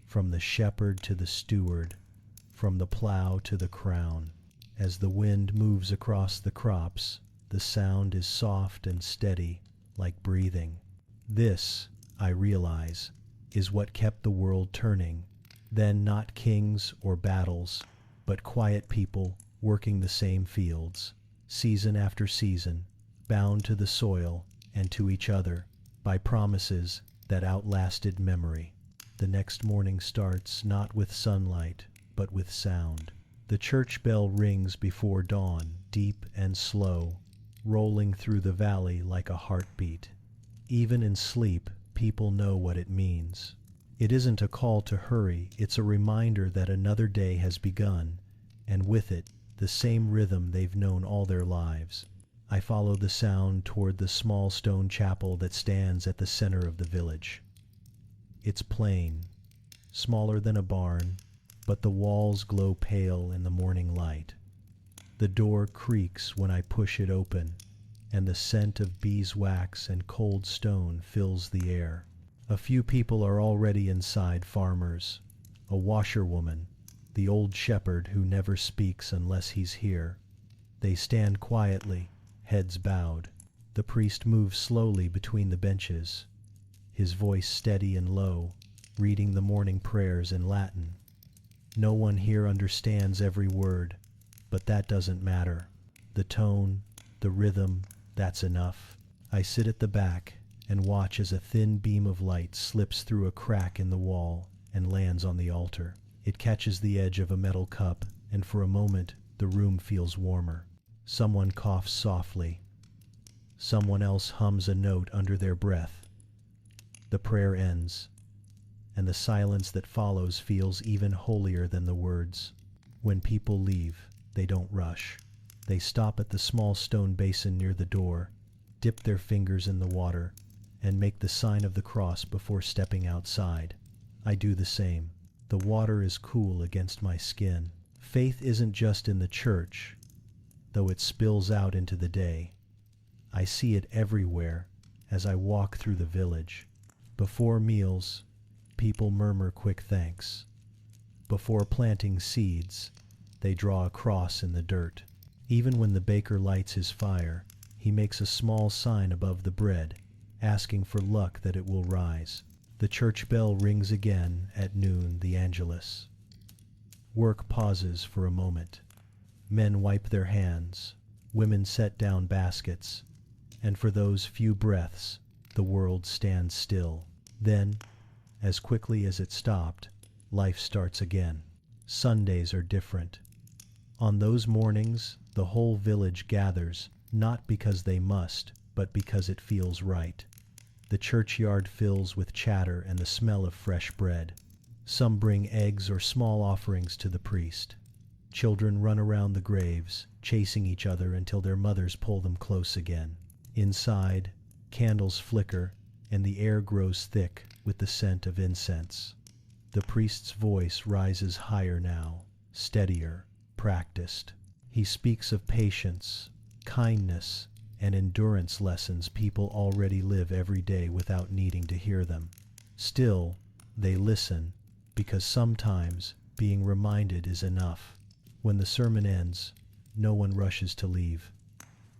S1: from the shepherd to the steward, from the plow to the crown. As the wind moves across the crops, the sound is soft and steady, like breathing. This, I realize, is what kept the world turning. Then not kings or battles, but quiet people working the same fields, season after season, bound to the soil and to each other by promises that outlasted memory. The next morning starts not with sunlight, but with sound. The church bell rings before dawn, deep and slow, rolling through the valley like a heartbeat. Even in sleep, people know what it means. It isn't a call to hurry, it's a reminder that another day has begun, and with it, the same rhythm they've known all their lives. I follow the sound toward the small stone chapel that stands at the center of the village. It's plain, smaller than a barn, but the walls glow pale in the morning light. The door creaks when I push it open, and the scent of beeswax and cold stone fills the air. A few people are already inside, farmers, a washerwoman, the old shepherd who never speaks unless he's here. They stand quietly, heads bowed. The priest moves slowly between the benches, his voice steady and low, reading the morning prayers in Latin. No one here understands every word, but that doesn't matter. The tone, the rhythm, that's enough. I sit at the back and watch as a thin beam of light slips through a crack in the wall and lands on the altar. It catches the edge of a metal cup, and for a moment the room feels warmer. Someone coughs softly. Someone else hums a note under their breath. The prayer ends, and the silence that follows feels even holier than the words. When people leave, they don't rush. They stop at the small stone basin near the door, dip their fingers in the water, and make the sign of the cross before stepping outside. I do the same. The water is cool against my skin. Faith isn't just in the church, though it spills out into the day. I see it everywhere as I walk through the village. Before meals, People murmur quick thanks. Before planting seeds, they draw a cross in the dirt. Even when the baker lights his fire, he makes a small sign above the bread, asking for luck that it will rise. The church bell rings again at noon, the Angelus. Work pauses for a moment. Men wipe their hands, women set down baskets, and for those few breaths, the world stands still. Then, as quickly as it stopped, life starts again. Sundays are different. On those mornings, the whole village gathers, not because they must, but because it feels right. The churchyard fills with chatter and the smell of fresh bread. Some bring eggs or small offerings to the priest. Children run around the graves, chasing each other until their mothers pull them close again. Inside, candles flicker, and the air grows thick with the scent of incense. The priest's voice rises higher now, steadier, practiced. He speaks of patience, kindness, and endurance lessons people already live every day without needing to hear them. Still, they listen, because sometimes being reminded is enough. When the sermon ends, no one rushes to leave.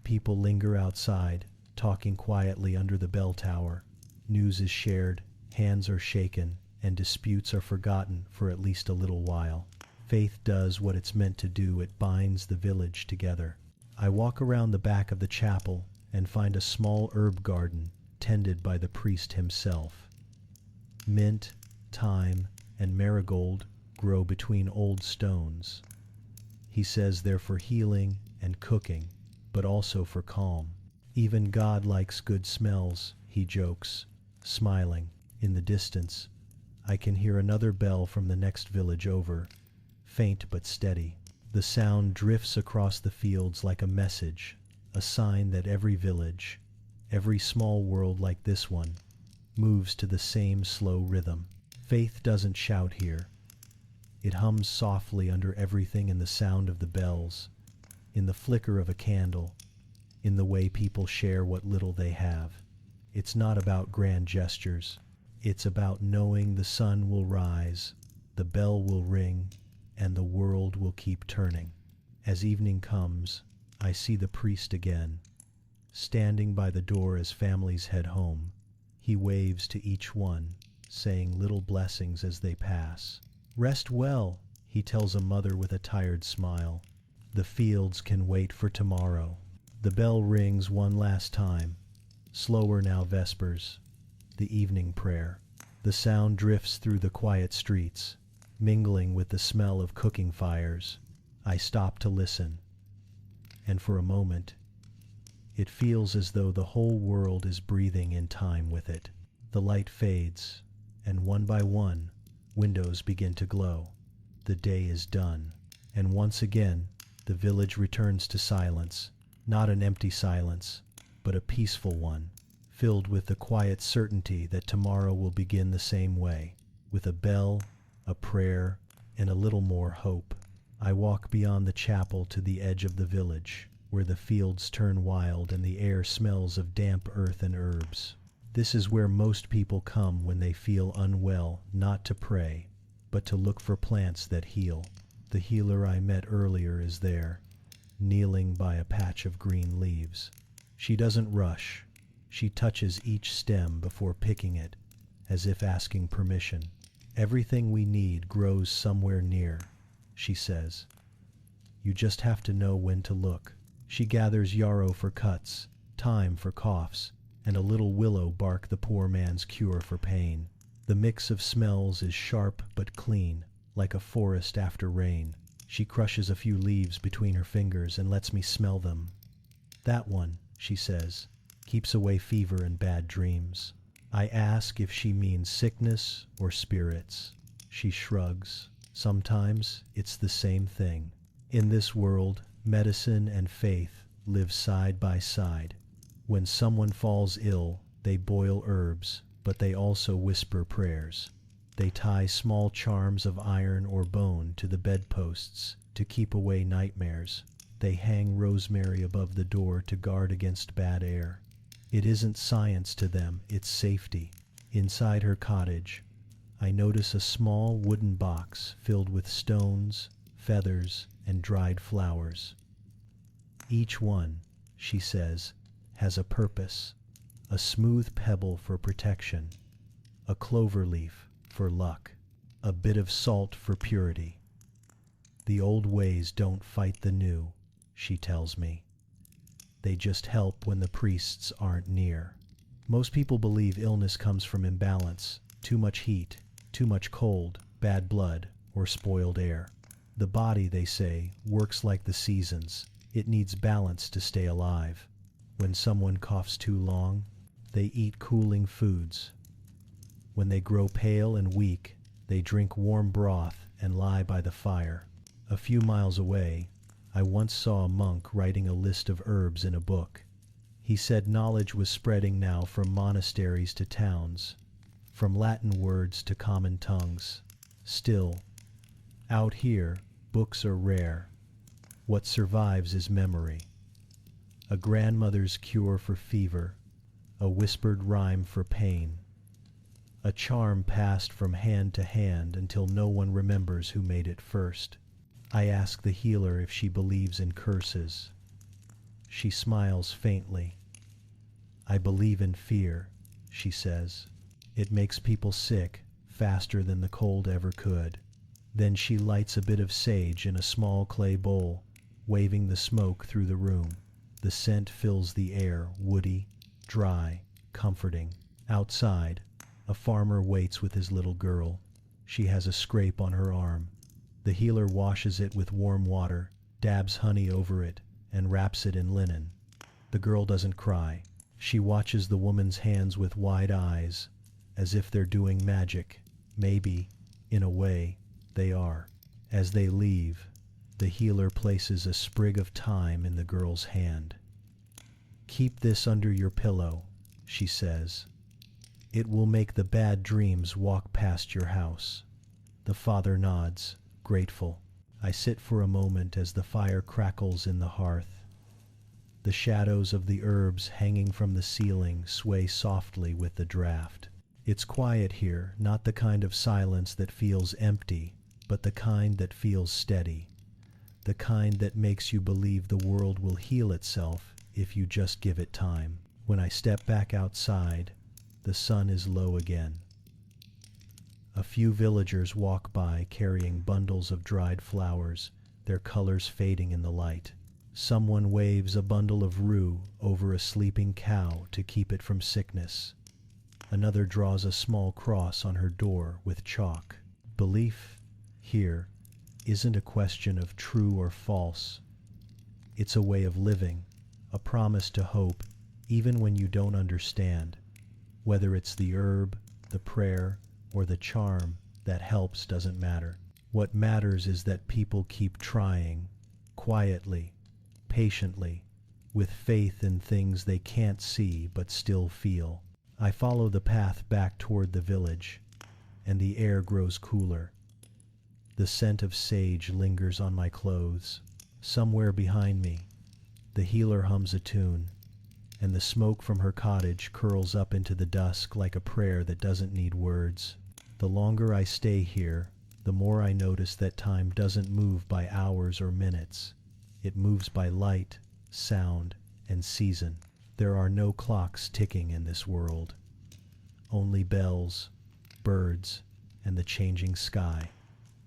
S1: People linger outside, talking quietly under the bell tower. News is shared, hands are shaken, and disputes are forgotten for at least a little while. Faith does what it's meant to do. It binds the village together. I walk around the back of the chapel and find a small herb garden tended by the priest himself. Mint, thyme, and marigold grow between old stones. He says they're for healing and cooking, but also for calm. Even God likes good smells, he jokes, smiling. In the distance, I can hear another bell from the next village over, faint but steady. The sound drifts across the fields like a message, a sign that every village, every small world like this one, moves to the same slow rhythm. Faith doesn't shout here. It hums softly under everything, in the sound of the bells, in the flicker of a candle, in the way people share what little they have. It's not about grand gestures. It's about knowing the sun will rise, the bell will ring, and the world will keep turning. As evening comes, I see the priest again, standing by the door as families head home. He waves to each one, saying little blessings as they pass. Rest well, he tells a mother with a tired smile. The fields can wait for tomorrow. The bell rings one last time. Slower now, vespers, the evening prayer. The sound drifts through the quiet streets, mingling with the smell of cooking fires. I stop to listen, and for a moment, it feels as though the whole world is breathing in time with it. The light fades, and one by one, windows begin to glow. The day is done, and once again, the village returns to silence. Not an empty silence, but a peaceful one, filled with the quiet certainty that tomorrow will begin the same way, with a bell, a prayer, and a little more hope. I walk beyond the chapel to the edge of the village, where the fields turn wild and the air smells of damp earth and herbs. This is where most people come when they feel unwell, not to pray, but to look for plants that heal. The healer I met earlier is there, kneeling by a patch of green leaves. She doesn't rush. She touches each stem before picking it, as if asking permission. Everything we need grows somewhere near, she says. You just have to know when to look. She gathers yarrow for cuts, thyme for coughs, and a little willow bark, the poor man's cure for pain. The mix of smells is sharp but clean, like a forest after rain. She crushes a few leaves between her fingers and lets me smell them. That one, she says, keeps away fever and bad dreams. I ask if she means sickness or spirits. She shrugs. Sometimes it's the same thing. In this world, medicine and faith live side by side. When someone falls ill, they boil herbs, but they also whisper prayers. They tie small charms of iron or bone to the bedposts to keep away nightmares. They hang rosemary above the door to guard against bad air. It isn't science to them, it's safety. Inside her cottage, I notice a small wooden box filled with stones, feathers, and dried flowers. Each one, she says, has a purpose: a smooth pebble for protection, a clover leaf for luck, a bit of salt for purity. The old ways don't fight the new, she tells me. They just help when the priests aren't near. Most people believe illness comes from imbalance, too much heat, too much cold, bad blood, or spoiled air. The body, they say, works like the seasons. It needs balance to stay alive. When someone coughs too long, they eat cooling foods. When they grow pale and weak, they drink warm broth and lie by the fire. A few miles away, I once saw a monk writing a list of herbs in a book. He said knowledge was spreading now from monasteries to towns, from Latin words to common tongues. Still, out here, books are rare. What survives is memory. A grandmother's cure for fever, a whispered rhyme for pain, a charm passed from hand to hand until no one remembers who made it first. I ask the healer if she believes in curses. She smiles faintly. I believe in fear, she says. It makes people sick faster than the cold ever could. Then she lights a bit of sage in a small clay bowl, waving the smoke through the room. The scent fills the air, woody, dry, comforting. Outside, a farmer waits with his little girl. She has a scrape on her arm. The healer washes it with warm water, dabs honey over it, and wraps it in linen. The girl doesn't cry. She watches the woman's hands with wide eyes, as if they're doing magic. Maybe, in a way, they are. As they leave, the healer places a sprig of thyme in the girl's hand. "Keep this under your pillow," she says. "It will make the bad dreams walk past your house." The father nods, grateful. I sit for a moment as the fire crackles in the hearth. The shadows of the herbs hanging from the ceiling sway softly with the draft. It's quiet here, not the kind of silence that feels empty, but the kind that feels steady. The kind that makes you believe the world will heal itself if you just give it time. When I step back outside, the sun is low again. A few villagers walk by carrying bundles of dried flowers, their colors fading in the light. Someone waves a bundle of rue over a sleeping cow to keep it from sickness. Another draws a small cross on her door with chalk. Belief, here, isn't a question of true or false. It's a way of living, a promise to hope even when you don't understand. Whether it's the herb, the prayer, or the charm that helps doesn't matter. What matters is that people keep trying, quietly, patiently, with faith in things they can't see but still feel. I follow the path back toward the village, and the air grows cooler. The scent of sage lingers on my clothes. Somewhere behind me, the healer hums a tune, and the smoke from her cottage curls up into the dusk like a prayer that doesn't need words. The longer I stay here, the more I notice that time doesn't move by hours or minutes. It moves by light, sound, and season. There are no clocks ticking in this world. Only bells, birds, and the changing sky.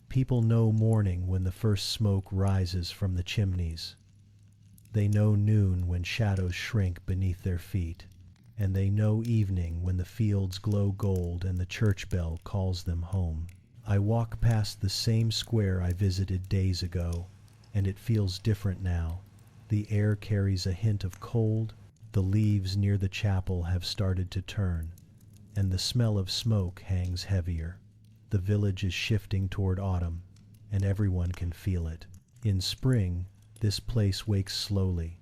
S1: People know morning when the first smoke rises from the chimneys. They know noon when shadows shrink beneath their feet. And they know evening when the fields glow gold and the church bell calls them home. I walk past the same square I visited days ago, and it feels different now. The air carries a hint of cold, the leaves near the chapel have started to turn, and the smell of smoke hangs heavier. The village is shifting toward autumn, and everyone can feel it. In spring, this place wakes slowly.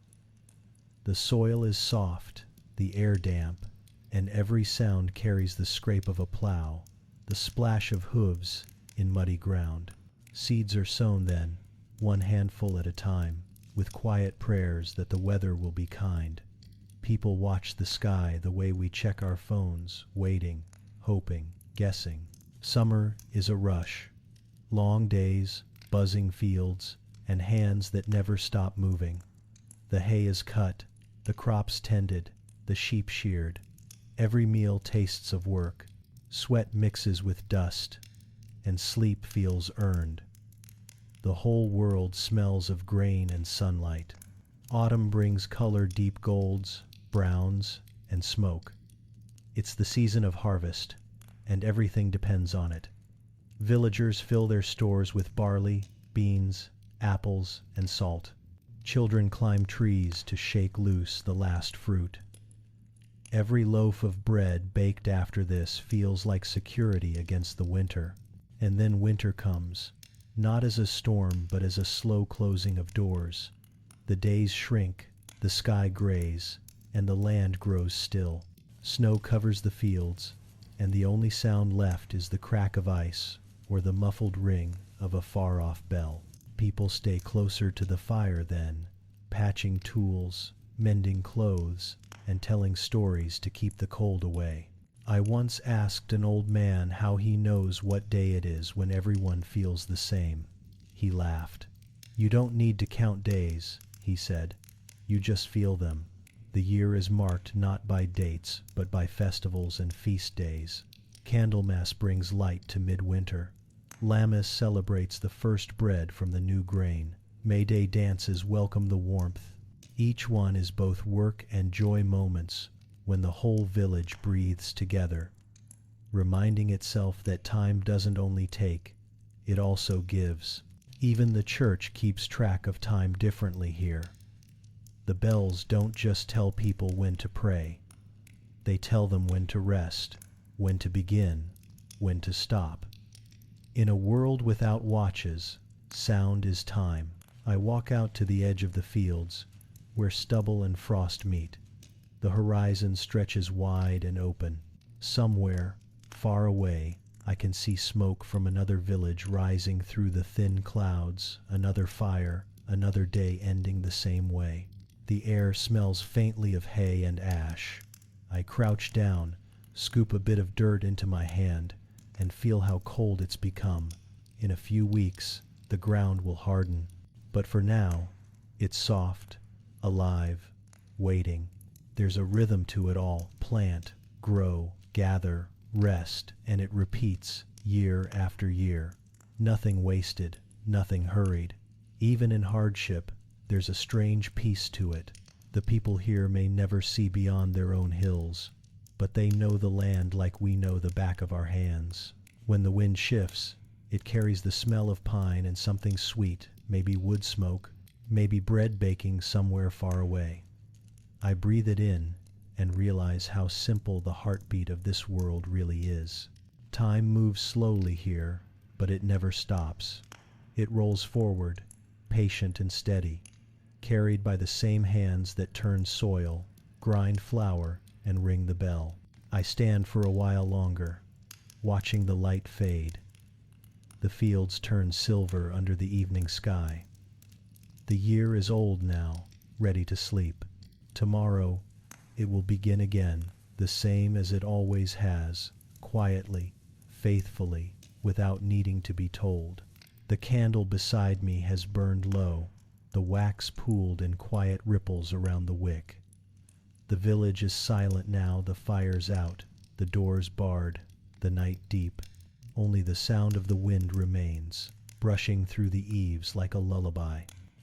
S1: The soil is soft, the air damp, and every sound carries the scrape of a plow, the splash of hooves in muddy ground. Seeds are sown then, one handful at a time, with quiet prayers that the weather will be kind. People watch the sky the way we check our phones, waiting, hoping, guessing. Summer is a rush. Long days, buzzing fields, and hands that never stop moving. The hay is cut, the crops tended, the sheep sheared. Every meal tastes of work. Sweat mixes with dust, and sleep feels earned. The whole world smells of grain and sunlight. Autumn brings color deep golds, browns, and smoke. It's the season of harvest, and everything depends on it. Villagers fill their stores with barley, beans, apples, and salt. Children climb trees to shake loose the last fruit. Every loaf of bread baked after this feels like security against the winter. And then winter comes, not as a storm but as a slow closing of doors. The days shrink, the sky grays, and the land grows still. Snow covers the fields, and the only sound left is the crack of ice or the muffled ring of a far-off bell. People stay closer to the fire then, patching tools, mending clothes, and telling stories to keep the cold away. I once asked an old man how he knows what day it is when everyone feels the same. He laughed. "You don't need to count days," he said. "You just feel them. The year is marked not by dates, but by festivals and feast days. Candlemas brings light to midwinter. Lammas celebrates the first bread from the new grain. May Day dances welcome the warmth. Each one is both work and joy moments when the whole village breathes together, reminding itself that time doesn't only take, it also gives. Even the church keeps track of time differently here. The bells don't just tell people when to pray. They tell them when to rest, when to begin, when to stop. In a world without watches, sound is time. I walk out to the edge of the fields, where stubble and frost meet. The horizon stretches wide and open. Somewhere, far away, I can see smoke from another village rising through the thin clouds, another fire, another day ending the same way. The air smells faintly of hay and ash. I crouch down, scoop a bit of dirt into my hand, and feel how cold it's become. In a few weeks, the ground will harden. But for now, it's soft, alive, waiting. There's a rhythm to it all. Plant, grow, gather, rest, and it repeats year after year. Nothing wasted, nothing hurried. Even in hardship, there's a strange peace to it. The people here may never see beyond their own hills, but they know the land like we know the back of our hands. When the wind shifts, it carries the smell of pine and something sweet, maybe wood smoke, maybe bread baking somewhere far away. I breathe it in and realize how simple the heartbeat of this world really is. Time moves slowly here, but it never stops. It rolls forward, patient and steady, carried by the same hands that turn soil, grind flour, and ring the bell. I stand for a while longer, watching the light fade. The fields turn silver under the evening sky. The year is old now, ready to sleep. Tomorrow, it will begin again, the same as it always has, quietly, faithfully, without needing to be told. The candle beside me has burned low, the wax pooled in quiet ripples around the wick. The village is silent now, the fire's out, the doors barred, the night deep. Only the sound of the wind remains, brushing through the eaves like a lullaby.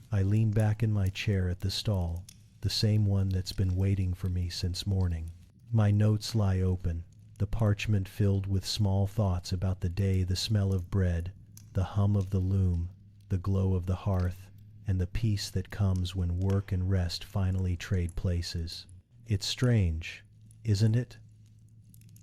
S1: I lean back in my chair at the stall, the same one that's been waiting for me since morning. My notes lie open, the parchment filled with small thoughts about the day, the smell of bread, the hum of the loom, the glow of the hearth, and the peace that comes when work and rest finally trade places. It's strange, isn't it?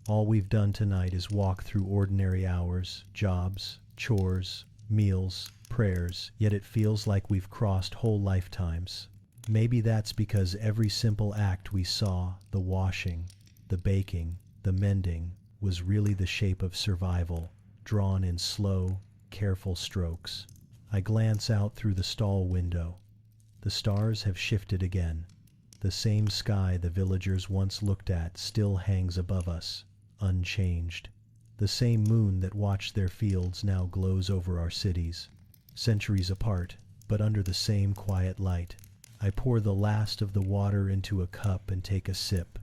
S1: All we've done tonight is walk through ordinary hours, jobs, chores, meals, prayers, yet it feels like we've crossed whole lifetimes. Maybe that's because every simple act we saw, the washing, the baking, the mending, was really the shape of survival, drawn in slow, careful strokes. I glance out through the stall window. The stars have shifted again. The same sky the villagers once looked at still hangs above us, unchanged. The same moon that watched their fields now glows over our cities, centuries apart, but under the same quiet light. I pour the last of the water into a cup and take a sip.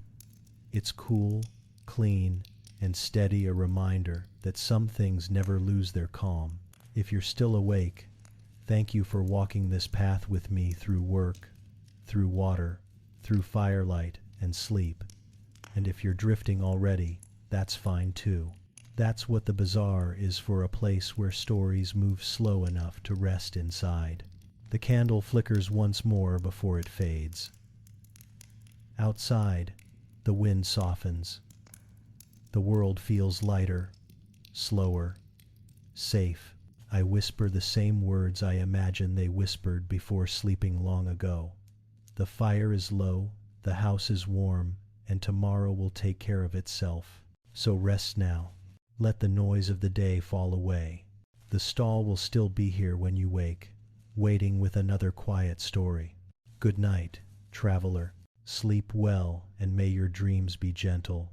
S1: It's cool, clean, and steady, a reminder that some things never lose their calm. If you're still awake, thank you for walking this path with me through work, through water, through firelight and sleep. And if you're drifting already, that's fine too. That's what the bazaar is, for a place where stories move slow enough to rest inside. The candle flickers once more before it fades. Outside, the wind softens. The world feels lighter, slower, safe. I whisper the same words I imagine they whispered before sleeping long ago. The fire is low, the house is warm, and tomorrow will take care of itself. So rest now. Let the noise of the day fall away. The stall will still be here when you wake, waiting with another quiet story. Good night, traveler. Sleep well, and may your dreams be gentle.